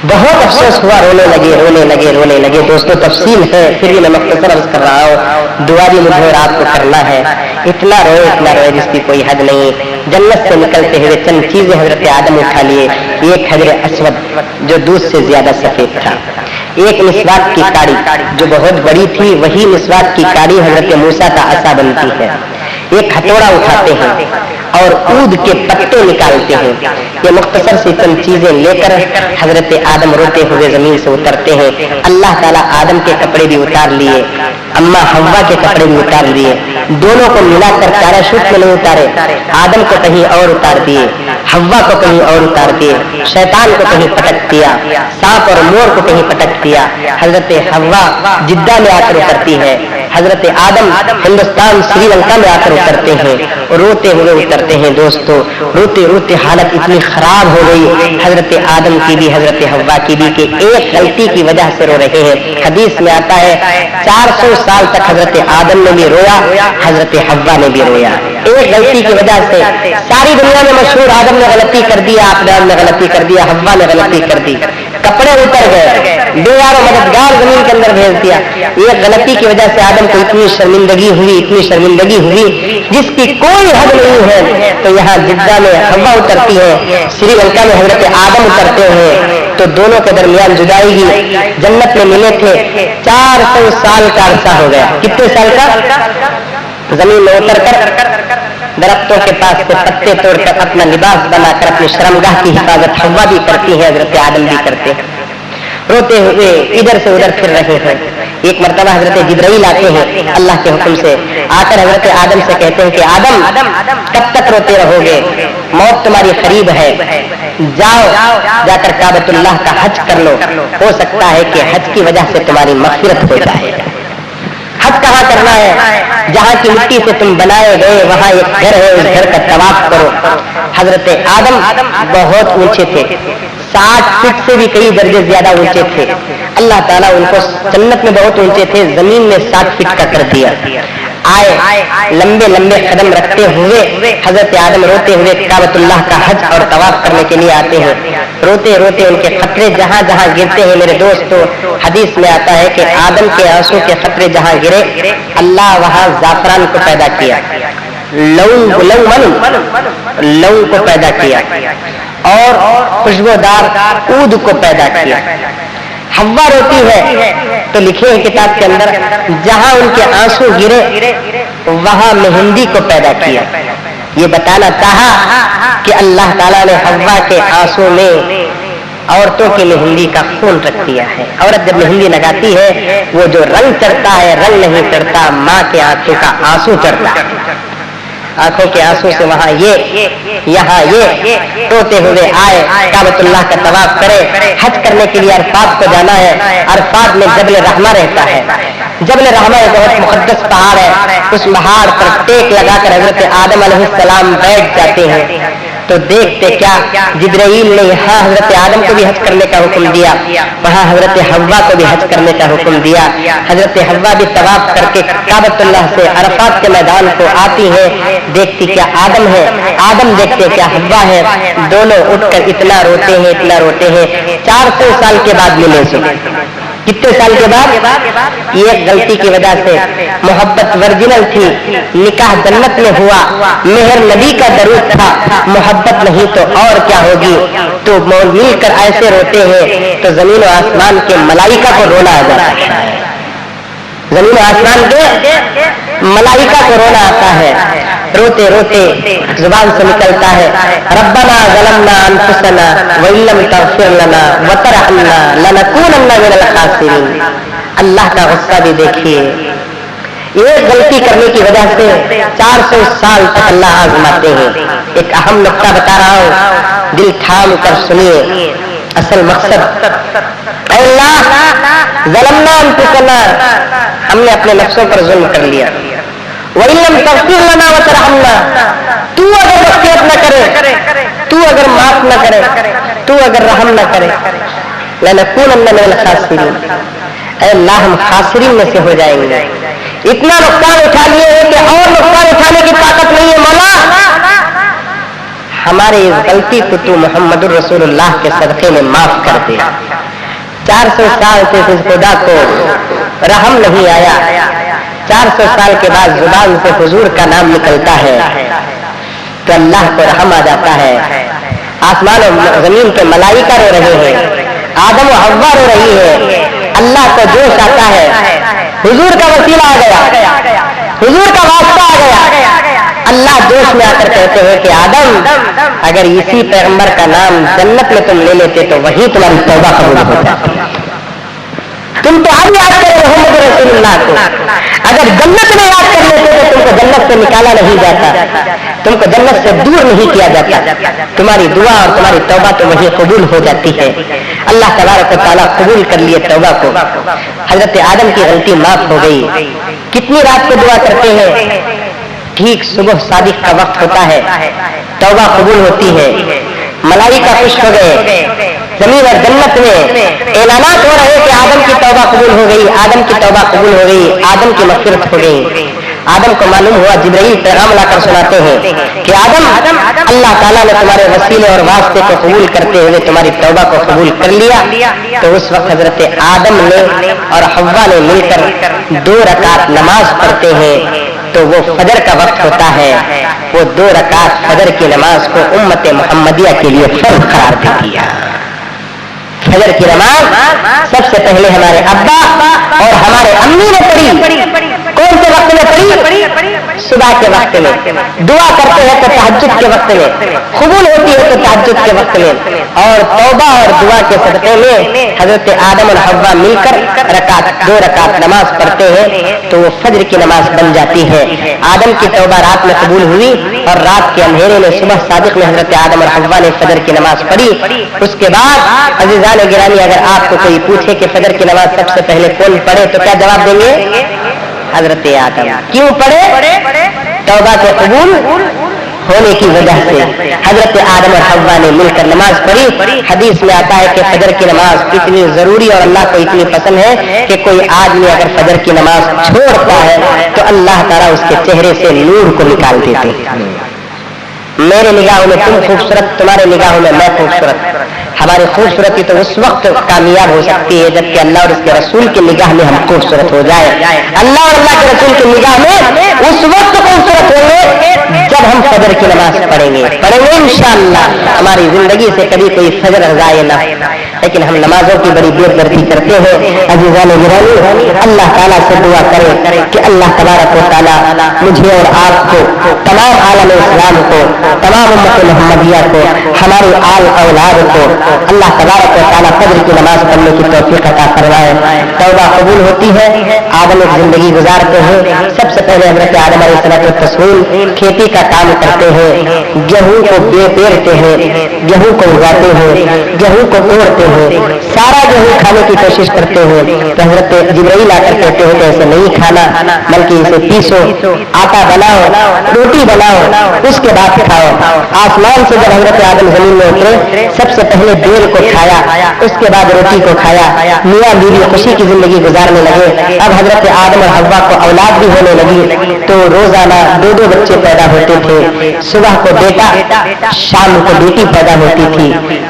बहुत अफसोस हुआ, रोने लगे। दोस्तों तफसील है, फिर भी मैं मख्तसर अर्ज कर रहा हूँ, दुआ भी मुझे और आपको करना है। इतना रोए जिसकी कोई हद नहीं। जन्नत से निकलते हुए चंद चीजें हजरत आदम उठा लिए। एक हजर अस्वद जो दूध से ज्यादा सफेद था, एक मिसवाक की काड़ी जो बहुत बड़ी थी, वही मिसवाक की काड़ी हजरत मूसा का असा बनती है। एक हथौड़ा उठाते हैं और ऊद के पत्ते निकालते हैं। ये मुख्तसर सी चंद चीजें लेकर हजरत आदम रोते हुए जमीन से उतरते हैं। अल्लाह ताला आदम के कपड़े भी उतार लिए, अम्मा हव्वा के कपड़े भी उतार लिए, दोनों को मिलाकर पैराशूट में नहीं उतारे, आदम को कहीं और उतार दिए, हव्वा को कहीं और उतार दिए, शैतान को कहीं पटक दिया, सांप और मोर को कहीं पटक दिया। हजरत हव्वा जिद्दा में आकर उतरती है, हजरत आदम हिंदुस्तान श्रीलंका में आकर उतरते हैं, रोते हुए उतरते हैं। दोस्तों, रोते रोते हालत इतनी खराब हो गई हजरत आदम की भी हजरत हव्वा की भी कि एक गलती की वजह से रो रहे हैं। हदीस में आता है 400 साल तक हजरत आदम ने भी रोया, हजरत हव्वा ने भी रोया। एक गलती की वजह से सारी दुनिया में मशहूर, आदम ने गलती कर दिया, आदम ने गलती कर दिया, हव्वा ने गलती कर दी, कपड़े उतर गए, बेयार मददगार जमीन के अंदर भेज दिया। एक गलती की वजह से आदम को इतनी शर्मिंदगी हुई, इतनी शर्मिंदगी हुई जिसकी कोई हद नहीं है। तो यहाँ जिद्दा में हव्वा उतरती है, श्रीलंका में हजरत आदम उतरते हैं, तो दोनों के दरमियान जुदाई की। जन्नत में मिले थे, 400 साल का अरसा हो गया। कितने साल का? जमीन में उतर कर दरख्तों के पास से पत्ते तोड़कर अपना लिबास बनाकर अपनी शर्मगाह की हिफाजत हव्वा भी करती है, हजरत आदम भी करते हैं। रोते हुए इधर से उधर फिर रहे हैं। एक मर्तबा हजरत जिब्राइल आते हैं अल्लाह के हुक्म से, आकर हजरत आदम से कहते हैं कि आदम कब तक रोते रहोगे, मौत तुम्हारी करीब है, जाओ जाकर काबतुल्लाह का हज कर लो, हो सकता है कि हज की वजह से तुम्हारी मग़फ़िरत हो जाए। हज कहाँ करना है? जहाँ की मिट्टी से तुम बनाए गए वहाँ एक घर है, उस घर का तवाफ करो। हजरत आदम बहुत ऊंचे थे, 60 फीट से भी कई दर्जे ज्यादा ऊंचे थे। अल्लाह ताला उनको जन्नत में बहुत ऊंचे थे, जमीन में 60 फीट का कर दिया। आए लंबे लंबे कदम रखते हुए हजरत आदम रोते हुए काबतुल्लाह का हज और तवाफ करने के लिए आते हैं। रोते रोते उनके खतरे जहां जहां गिरते हैं मेरे दोस्तों, हदीस में आता है कि आदम के आंसू के खतरे जहां गिरे, अल्लाह वहां जाफरान को पैदा किया, लौंग को पैदा किया और खुशबूदार ऊद को पैदा किया। हव्वा रोती है तो लिखे हैं किताब के अंदर, जहां उनके आंसू गिरे वहां मेहंदी को पैदा किया। ये बताना चाहा कि अल्लाह ताला ने हव्वा के आंसू में औरतों की मेहंदी का खून रख दिया है। औरत जब मेहंदी लगाती है, वो जो रंग चढ़ता है, रंग नहीं चढ़ता, माँ के आंखों का आंसू चढ़ता है। आंखों के आंसू से वहां यहाँ ये रोते हुए आए, काबतुल्लाह का तवाफ करे। हज करने के लिए अरफात को जाना है। अरफात में जबल रहमा रहता है। जबल रहमा एक बहुत मुकद्दस पहाड़ है। उस पहाड़ पर टेक लगाकर हजरत आदम अलैहिस्सलाम बैठ जाते हैं। तो देखते क्या, जिब्राइल ने यहाँ हजरत आदम को भी हज करने का हुक्म दिया, वहाँ हजरत हव्वा को भी हज करने का हुक्म दिया। हजरत हव्वा भी तवाफ करके काबतुल्लाह से अरफात के मैदान को आती है, देखती क्या आदम है, आदम देखते क्या हव्वा है। दोनों उठकर इतना रोते हैं 400 साल के बाद मिले से। कितने साल के बाद? एक गलती की वजह से, मोहब्बत वर्जिनल थी, निकाह जन्नत में हुआ, मेहर नबी का दरूद था, मोहब्बत नहीं तो और क्या होगी। तो मिलकर ऐसे रोते हैं तो जमीन और आसमान के मलाइका को रोना आ जाता है। जमीन आसमान के मलाइका को रोना आता है। रोते रोते जुबान से निकलता है, रब्बना ज़लमना अनफुसना व इल्लम तग़फिर लना व तरहमना लनकूनन्ना मिनल खासिरीन। अल्लाह का गुस्सा भी देखिए, एक गलती करने की वजह से 400 साल तक अल्लाह आजमाते हैं। एक अहम नुक्ता बता रहा हूँ, दिल थाम कर सुनिए। असल मकसद, अल्लाह ज़लमना अनफुसना, हमने अपने नफ्सों पर जुल्म कर लिया, वइल्लम तग़फिर लना व तरहमना, तू अगर मग़फ़िरत न करे, तू अगर माफ न करे, तू अगर रहम न करे, लनकूनन्ना मिनल खासिरीन, अल्लाह हम खासिरीन में से हो जाएंगे। इतना नुकसान उठा लिए हैं कि और नुकसान उठाने की ताकत नहीं है। मौला, हमारे इस गलती को तू मुहम्मदुर रसूलुल्लाह के सदक़े में माफ कर दे। 400 साल से इस खुदा को रहम नहीं आया। 400 साल के बाद जुबान से हुजूर का नाम निकलता है تو اللہ کو रहम आ जाता है। आसमान और जमीन के मलाइका रो रहे हैं, आदम और हव्वा रो रही है, अल्लाह को जोश आता है, हुजूर का वसीला आ गया, हुजूर का वास्ता आ गया। अल्लाह जोश में आकर कहते हैं कि आदम अगर इसी पैगंबर का नाम जन्नत में तुम ले लेते तो वही तुम्हारी तौबा कबूल हो जाती। तुम तो अब याद कर मोहम्मद रसूलुल्लाह को, अगर जन्नत में याद कर लेते तो तुमको जन्नत से निकाला नहीं जाता, तुमको जन्नत से दूर नहीं किया जाता, तुम्हारी दुआ और तुम्हारी तौबा तो वही कबूल हो जाती है। अल्लाह तबारक व तआला कबूल कर लिए तौबा को। हजरत आदम की गलती माफ हो गई। कितनी रात को दुआ करते हैं, ठीक सुबह सादिक का वक्त होता है, तौबा कबूल होती है, मलाइका खुश हो गए, जमीन और जन्नत में ऐलानात हो रहे कि आदम की तौबा कबूल हो गई, आदम की तौबा कबूल हो गई, आदम की मग़फ़िरत हो गई। आदम को मालूम हुआ, जिब्राइल पैगाम लाकर सुनाते हैं कि आदम अल्लाह ताला ने तुम्हारे वसीले और वास्ते को कबूल करते हुए तुम्हारी तौबा को कबूल कर लिया। तो उस वक्त हजरत आदम ने और हव्वा ने मिलकर 2 रकात नमाज पढ़ते हैं। तो वो फजर का वक्त होता है, वो 2 रकात फजर की नमाज को उम्मत मुहम्मदिया के लिए फर्ज करार दे दिया। फजर की नमाज सबसे पहले हमारे अब्बा और हमारे अम्मी ने पढ़ी। कौन से वक्त में पढ़ी? सुबह के वक्त में। दुआ करते हैं तो तहज्जुद के वक्त में, कबूल होती है तो तहज्जुद के वक्त में। और तौबा और दुआ के सदक़े में हजरत आदम और हव्वा मिलकर 2 रकात नमाज पढ़ते हैं तो वो फजर की नमाज बन जाती है। आदम की तौबा रात में कबूल हुई और रात के अंधेरे में सुबह सादिक में हजरत आदम और हव्वा ने फजर की नमाज पढ़ी। उसके बाद अज़ीज़ान गिरामी, अगर आपको कोई पूछे कि फजर की नमाज सबसे पहले कौन पढ़े तो क्या जवाब देंगे? हजरत आदम। क्यों पढ़े? तौबा के कबूल होने की वजह से हजरत आदम और हव्वा ने मिलकर नमाज पढ़ी। हदीस में आता है कि फजर की नमाज इतनी जरूरी और अल्लाह को इतनी पसंद है कि कोई आदमी अगर फजर की नमाज छोड़ता है तो अल्लाह ताला उसके चेहरे से नूर को निकाल देते हैं। मेरे निगाहों में तुम खूबसूरत, तुम्हारे निगाहों में मैं खूबसूरत। हमारी खूबसूरती तो उस वक्त कामयाब हो सकती है जबकि अल्लाह और उसके रसूल की निगाह में हम खूबसूरत हो जाए। अल्लाह और अल्लाह के रसूल की निगाह में उस वक्त खूबसूरत होंगे जब हम फजर की नमाज पढ़ेंगे इंशाअल्लाह। हमारी जिंदगी से कभी कोई फजर ज़ाया ना, लेकिन हम नमाजों की बड़ी बेदर्दी करते हैं। अज़ीज़ान गिरामी, अल्लाह ताला से दुआ करें कि अल्लाह तबारक व तआला मुझे और आपको, तमाम आलम इस्लाम को, तमाम उम्मत मुहम्मदिया को, हमारे आल औलाद को अल्लाह तबारक व तआला फजर की नमाज पढ़ने की तौफीक अता फरमाए। तौबा कबूल होती है। आदम एक जिंदगी गुजारते हैं। सबसे पहले हज़रत आदम अलैहिस्सलाम खेती का काम करते हैं, गेहूं को पेरते हैं, गेहूं को उगाते हैं, गेहूं को तोड़ते हैं, सारा गेहूं खाने की कोशिश करते हैं। तो हज़रत जिब्राइल आकर कहते हैं कि ऐसे नहीं खाना, बल्कि इसे पीसो, आटा बनाओ, रोटी बनाओ, उसके बाद खाओ। आसमान से जब हज़रत आदम जमीन में उतरे, सबसे पहले बेल को खाया, उसके बाद रोटी को खाया। मियां बीवी खुशी की जिंदगी गुजारने लगे। अब हजरत आदम और हव्वा को औलाद भी होने लगी तो रोजाना 2 बच्चे पैदा होते थे। सुबह को बेटा, शाम को बेटी पैदा होती थी।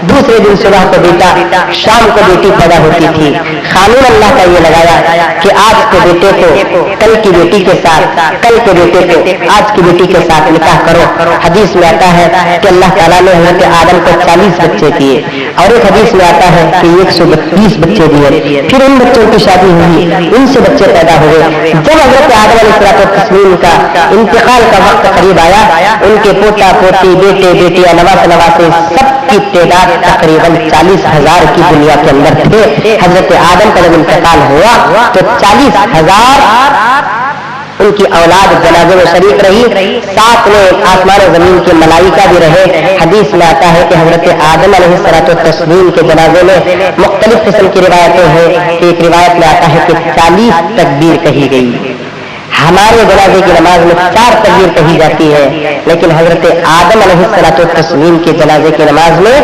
दूसरे दिन सुबह को बेटा, शाम को बेटी पैदा होती थी। कानून अल्लाह का ये लगाया कि आज के बेटे को कल की बेटी के साथ, कल के बेटे को आज की बेटी के साथ निकाह करो। हदीस में आता है कि अल्लाह ताला ने हजरत आदम को 40 बच्चे दिए और एक हदीस में आता है कि 120 बच्चे दिए। फिर उन बच्चों की शादी हुई, उनसे बच्चे पैदा हुए। जब हजरत आदम अलैहिस्सलाम का इंतकाल का वक्त करीब आया, उनके पोता पोती, बेटे बेटियां, नवासे नवासे सबकी तादाद तकरीबन 40,000 की दुनिया के अंदर थे। हजरत आदम का जब इंतकाल हुआ तो 40,000 उनकी औलाद जनाजे में शरीक रही। साथ में आसमान और जमीन के मलाइका भी रहे। हदीस में आता है कि हजरत आदम अलैहिस्सलाम के जनाजे में मुख्तलिफ किस्म की रिवायतें हैं। एक रिवायत में आता है कि 40 तकबीर कही गई। हमारे जनाजे की नमाज में 4 तकबीर कही जाती है, लेकिन हजरत आदम अलैहिस्सलाम के जनाजे की नमाज में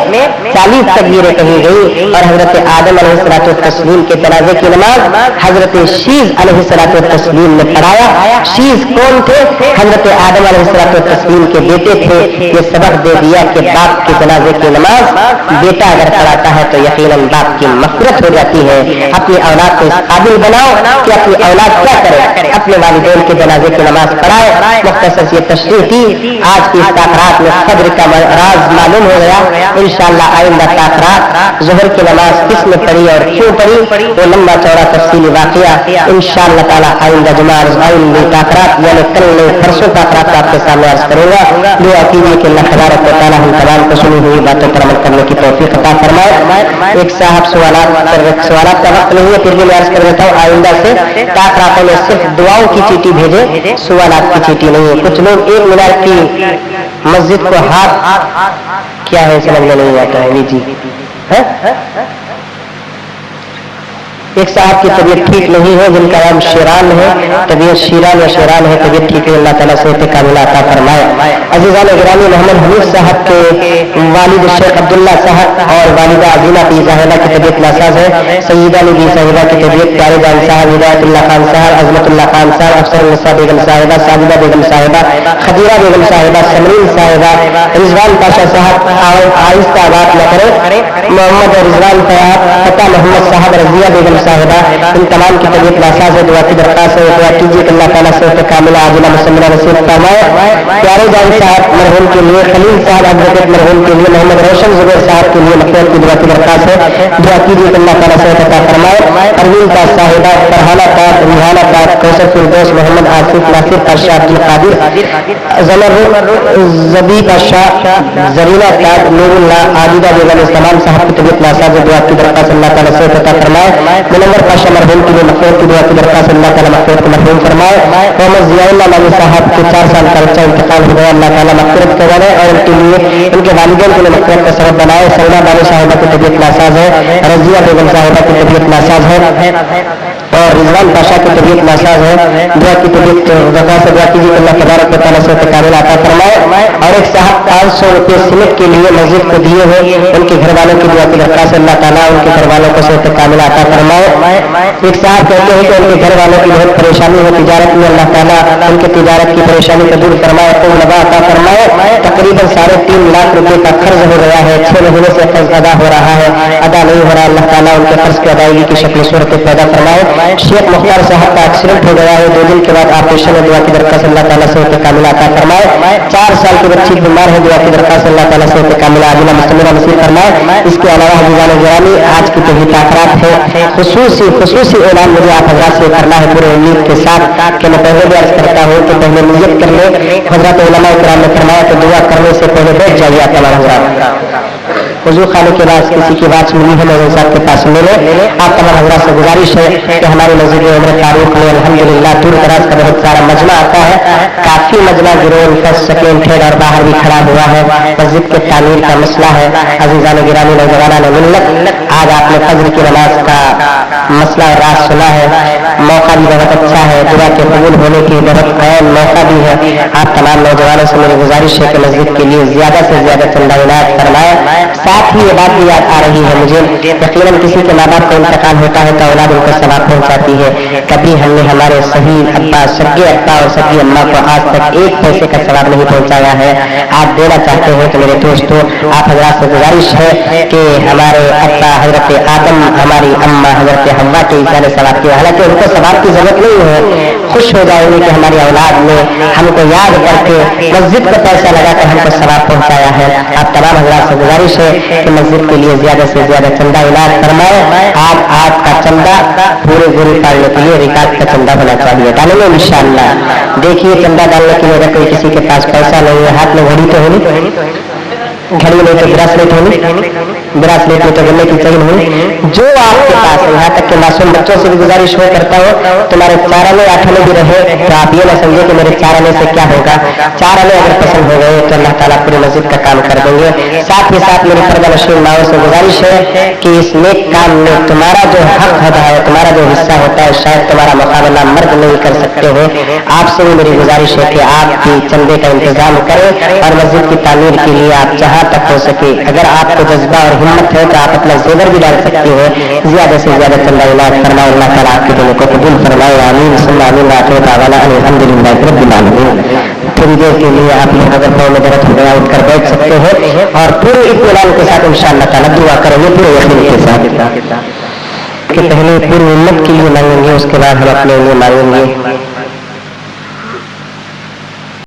40 तकबीरें कही गई। और हजरत आदम अलैहिस्सलाम के जनाजे की नमाज हजरत शीज अलैहिस्सलाम ने पढ़ाया। शीज कौन थे? हजरत आदम अलैहिस्सलाम के बेटे थे। ये सबक दे दिया कि बाप के जनाजे की नमाज बेटा अगर पढ़ाता है तो यकीनन बाप की मग़फ़िरत हो जाती है। अपनी औलाद को इस काबिल बनाओ कि अपनी औलाद क्या करे, अपने वालिदैन हुसैन के जनाजे की नमाज पढ़ाए। मुख्तसर सी तशरीह थी। आज की इस ताकरात में क़द्र का राज मालूम हो गया। इंशाअल्लाह आइंदा ताकरात ज़ोहर की नमाज किसने पढ़ी और क्यों पढ़ी, वो लंबा चौड़ा तफसीली वाक़या इंशाअल्लाह ताला आइंदा जुमा आइंदी ताकरात यानी कल नहीं परसों ताकरात आपके सामने अर्ज करूंगा। दुआ कीजिए कि अल्लाह तबारक व तआला हम तमाम को सुनी हुई बातों पर अमल करने की तौफीक अता फरमाए। एक साहब सवालात का वक्त नहीं है, फिर भी मैं अर्ज कर देता हूँ, आइंदा से ताकरातों में सिर्फ दुआओं की चीटी भेजे, सवालात की चीटी नहीं है। कुछ लोग 1 मिनट की मस्जिद को हाथ क्या है समझ में नहीं आता है जी है? एक साहब की तबीयत ठीक नहीं है, जिनका नाम शेरान है, तबीयत शीरान या शेरान है, तबीयत ठीक है, अल्लाह ताला सेहत कामिला अता फरमाए। अज़ीज़ान गिरामी, मोहम्मद हनीफ साहब के वालिद शेख अब्दुल्ला साहब और वालिदा अजीना पी ज़ाहिदा की तबीयत नासाज है। सईदा नबी साहिबा की तबीयत, प्यारे जान साहब, हिदायतुल्लाह खान साहब, अज़मतुल्लाह खान साहब, अफसर निसा बेगम साहिबा, साजिदा बेगम साहिबा, खदीरा बेगम साहिबा, समरीन साहिबा, रिजवान पाशा साहब, आहिस्ता बात न करें, मोहम्मद रिजवान साहब, फता मोहम्मद साहब, रजिया बेगम साहिबा, इन तमाम की तबीयत नासाज है। दुआ की दरख्वास्त है, दुआ कीजिए कि अल्लाह ताला सेहत कामिला आजिला मुसम्मिला नसीब फरमाए। प्यारे जान साहब मरहूम के लिए, खलील साहब एडवोकेट मरहूम के लिए, मोहम्मद रोशन जुबैर साहब के लिए मक़फ़िरत की दुआ की दरख्वास्त है। दुआ कीजिए कि अल्लाह ताला सेहत अता फरमाए। परवीन का साहिबा, फरहाना पाक, रिहाना पाक, कौसर फिरदौस, मोहम्मद आसिफ, नासिर पाशा, अब्दुल कादिर, ज़मर ज़बी पाशा, ज़रीना ताज, नूरुल्लाह, आबिदा बेगम, इस तमाम साहब की तबीयत नासाज है। दुआ की दरख्वास्त अल्लाह ताला सेहत अता फरमाए। मुनव्वर पाशा मरहूम के लिए मग़फ़िरत की दुआ की दरख्वास्त अल्लाह ताला मग़फ़िरत को मरहूम फरमाए। मोहम्मद ज़ियाउल्लाह नामी साहब के 4 साल का बच्चा इंतकाल हो गया, अल्लाह ताला मग़फ़िरत करवाए और उनके लिए उनके वालिदैन के लिए मग़फ़िरत का सबब बनाए। सैयदा बानो साहिबा की तबीयत नासाज है, रज़िया बेगम साहिबा की तबीयत नासाज है और रिजवान पाशा की तबीयत नासाज है। दुआ की तबीयत दरख्वास्त दुआ कीजिए अल्लाह तबारक व तआला से कामिल अता फरमाए। और एक साहब 500 रुपये सीमेंट के लिए मस्जिद को दिए हैं, उनके घर वालों की दुआ की दरख्वास्त अल्लाह ताला उनके घर वालों को सेहत कामिल अता फरमाए। एक साहब कहते हैं कि उनके घर वालों की बहुत परेशानी है तिजारत में, अल्लाह ताला उनके तिजारत की परेशानी को दूर फरमाए, को लगा अता फरमाए। तकरीबन 3.5 लाख रुपए का कर्ज हो गया है, 6 महीने से कर्ज अदा हो रहा है, अदा नहीं हो रहा, अल्लाह ताला उनके कर्ज की अदायगी की शक्ल सूरत पैदा फरमाए। शेख मुख्तार साहब का एक्सीडेंट हो गया है, 2 दिन के बाद ऑपरेशन है, दुआ की दरख्वास्त अल्लाह ताला सेहत कामिला अता फरमाए। 4 साल की बच्ची बीमार है, दुआ की दरख्वास्त अल्लाह ताला सेहत कामिला आजिला मुस्तमिला नसीब फरमाए। इसके अलावा हज़रात गिरामी आज की जो ताकरात है खुसूसी ऐलान मुझे आप हज़रात से करना है पूरे उम्मीद के साथ कि मैं पहले भी अर्ज करता हूँ कि पहले नियत कर ले। हज़रत उलमा इकराम ने फरमाया कि दुआ करने से पहले बैठ जाइए आप तमाम हज़रात। वजू खाने के बाद किसी की बात मिली है मौलवी साहब के पास मिले। आप तमाम हज़रात से गुजारिश है कि हमारी मस्जिद उम्र फारूक में अल्हम्दुलिल्लाह दूर दराज का बहुत सारा मजमा आता है, काफ़ी मजमा गिरोन फर्स्ट सेकेंड थर्ड और बाहर भी खड़ा हुआ है। मस्जिद के तामीर का मसला है। अज़ीज़ान गिरामी नौजवान मिल्लत, आज आपने फज्र की नमाज का मसला और रात सुना है, मौका भी बहुत अच्छा है, दुआ के कबूल होने की बहुत अहम मौका भी है। आप तमाम नौजवानों से मेरी गुजारिश है कि मस्जिद के लिए ज़्यादा से ज़्यादा चंदा इनायत फरमाएं। साथ ही ये बात भी याद आ रही है मुझे, यकीनन किसी के माँ बाप का इंतकाल होता है तो औलाद उनको सवाब पहुँचाती है। कभी हमने हमारे सही अब्बा, सगे अब्बा और सगी अम्मा को आज तक 1 पैसे का सवाब नहीं पहुँचाया है। आप देना चाहते हैं तो मेरे दोस्तों आप हज़रात से गुजारिश है कि हमारे अब्बा हज़रत आदम, हमारी अम्मा हज़रत हव्वा के इशारे सवाब की, हालांकि उनको सवाब की जरूरत नहीं है, खुश हो जाएंगे कि हमारी औलाद ने हमको याद करके मस्जिद को पैसा लगाकर हमको सवाब पहुँचाया है। आप तमाम हज़रात से गुजारिश है कि मस्जिद के लिए ज्यादा से ज्यादा चंदा इलाज फरमाए। आपका चंदा पूरे गुरु पालने के लिए रिकार्ड का चंदा होना चाहिए, डालेंगे इंशाअल्लाह। देखिए चंदा डालने के लिए अगर कोई किसी के पास पैसा नहीं है, हाथ में घड़ी तो होनी, घड़ी नहीं तो ब्रासलेट होनी, ब्रासलेट में तो गले की चेन होनी, जो आपके पास है। यहाँ तक कि मासूम बच्चों से भी गुजारिश हो करता हो तुम्हारे 4 आने 8 आने भी रहे तो आप ये ना समझे कि मेरे 4 आने से क्या होगा। 4 आने अगर पसंद हो गए तो अल्लाह ताला पूरी मस्जिद का काम कर देंगे। साथ ही साथ मेरी पर्दा नशीन माओ से गुजारिश है कि इस नेक काम में तुम्हारा जो हक होता है, तुम्हारा जो हिस्सा होता है, शायद तुम्हारा मुकाबला मर्द नहीं कर सकते हो। आपसे भी मेरी गुजारिश है कि आप भी चंदे का इंतजाम करें और मस्जिद की तामीर के लिए आप जहाँ तक हो सके, अगर आपको जज्बा और हिम्मत है तो आप अपना जेवर भी डाल सकते हो। ज्यादा से ज्यादा चंदा इलाज फरमाए, अल्लाह ताला आपके दिलों को कबूल फरमाए। आमीन सुम्मा आमीन। आखिर दावाना अल्हम्दुलिल्लाह रब्बिल आलमीन। थोड़ी देर के लिए आप लोग अगर पाँव में दर्द हो गया उठकर बैठ सकते हो और पूरे इत्मीनान के साथ इंशाअल्लाह ताला दुआ करेंगे पूरे यकीन के साथ। कि पहले पूरी उम्मत के लिए मांगेंगे, उसके बाद हम अपने लिए मांगेंगे।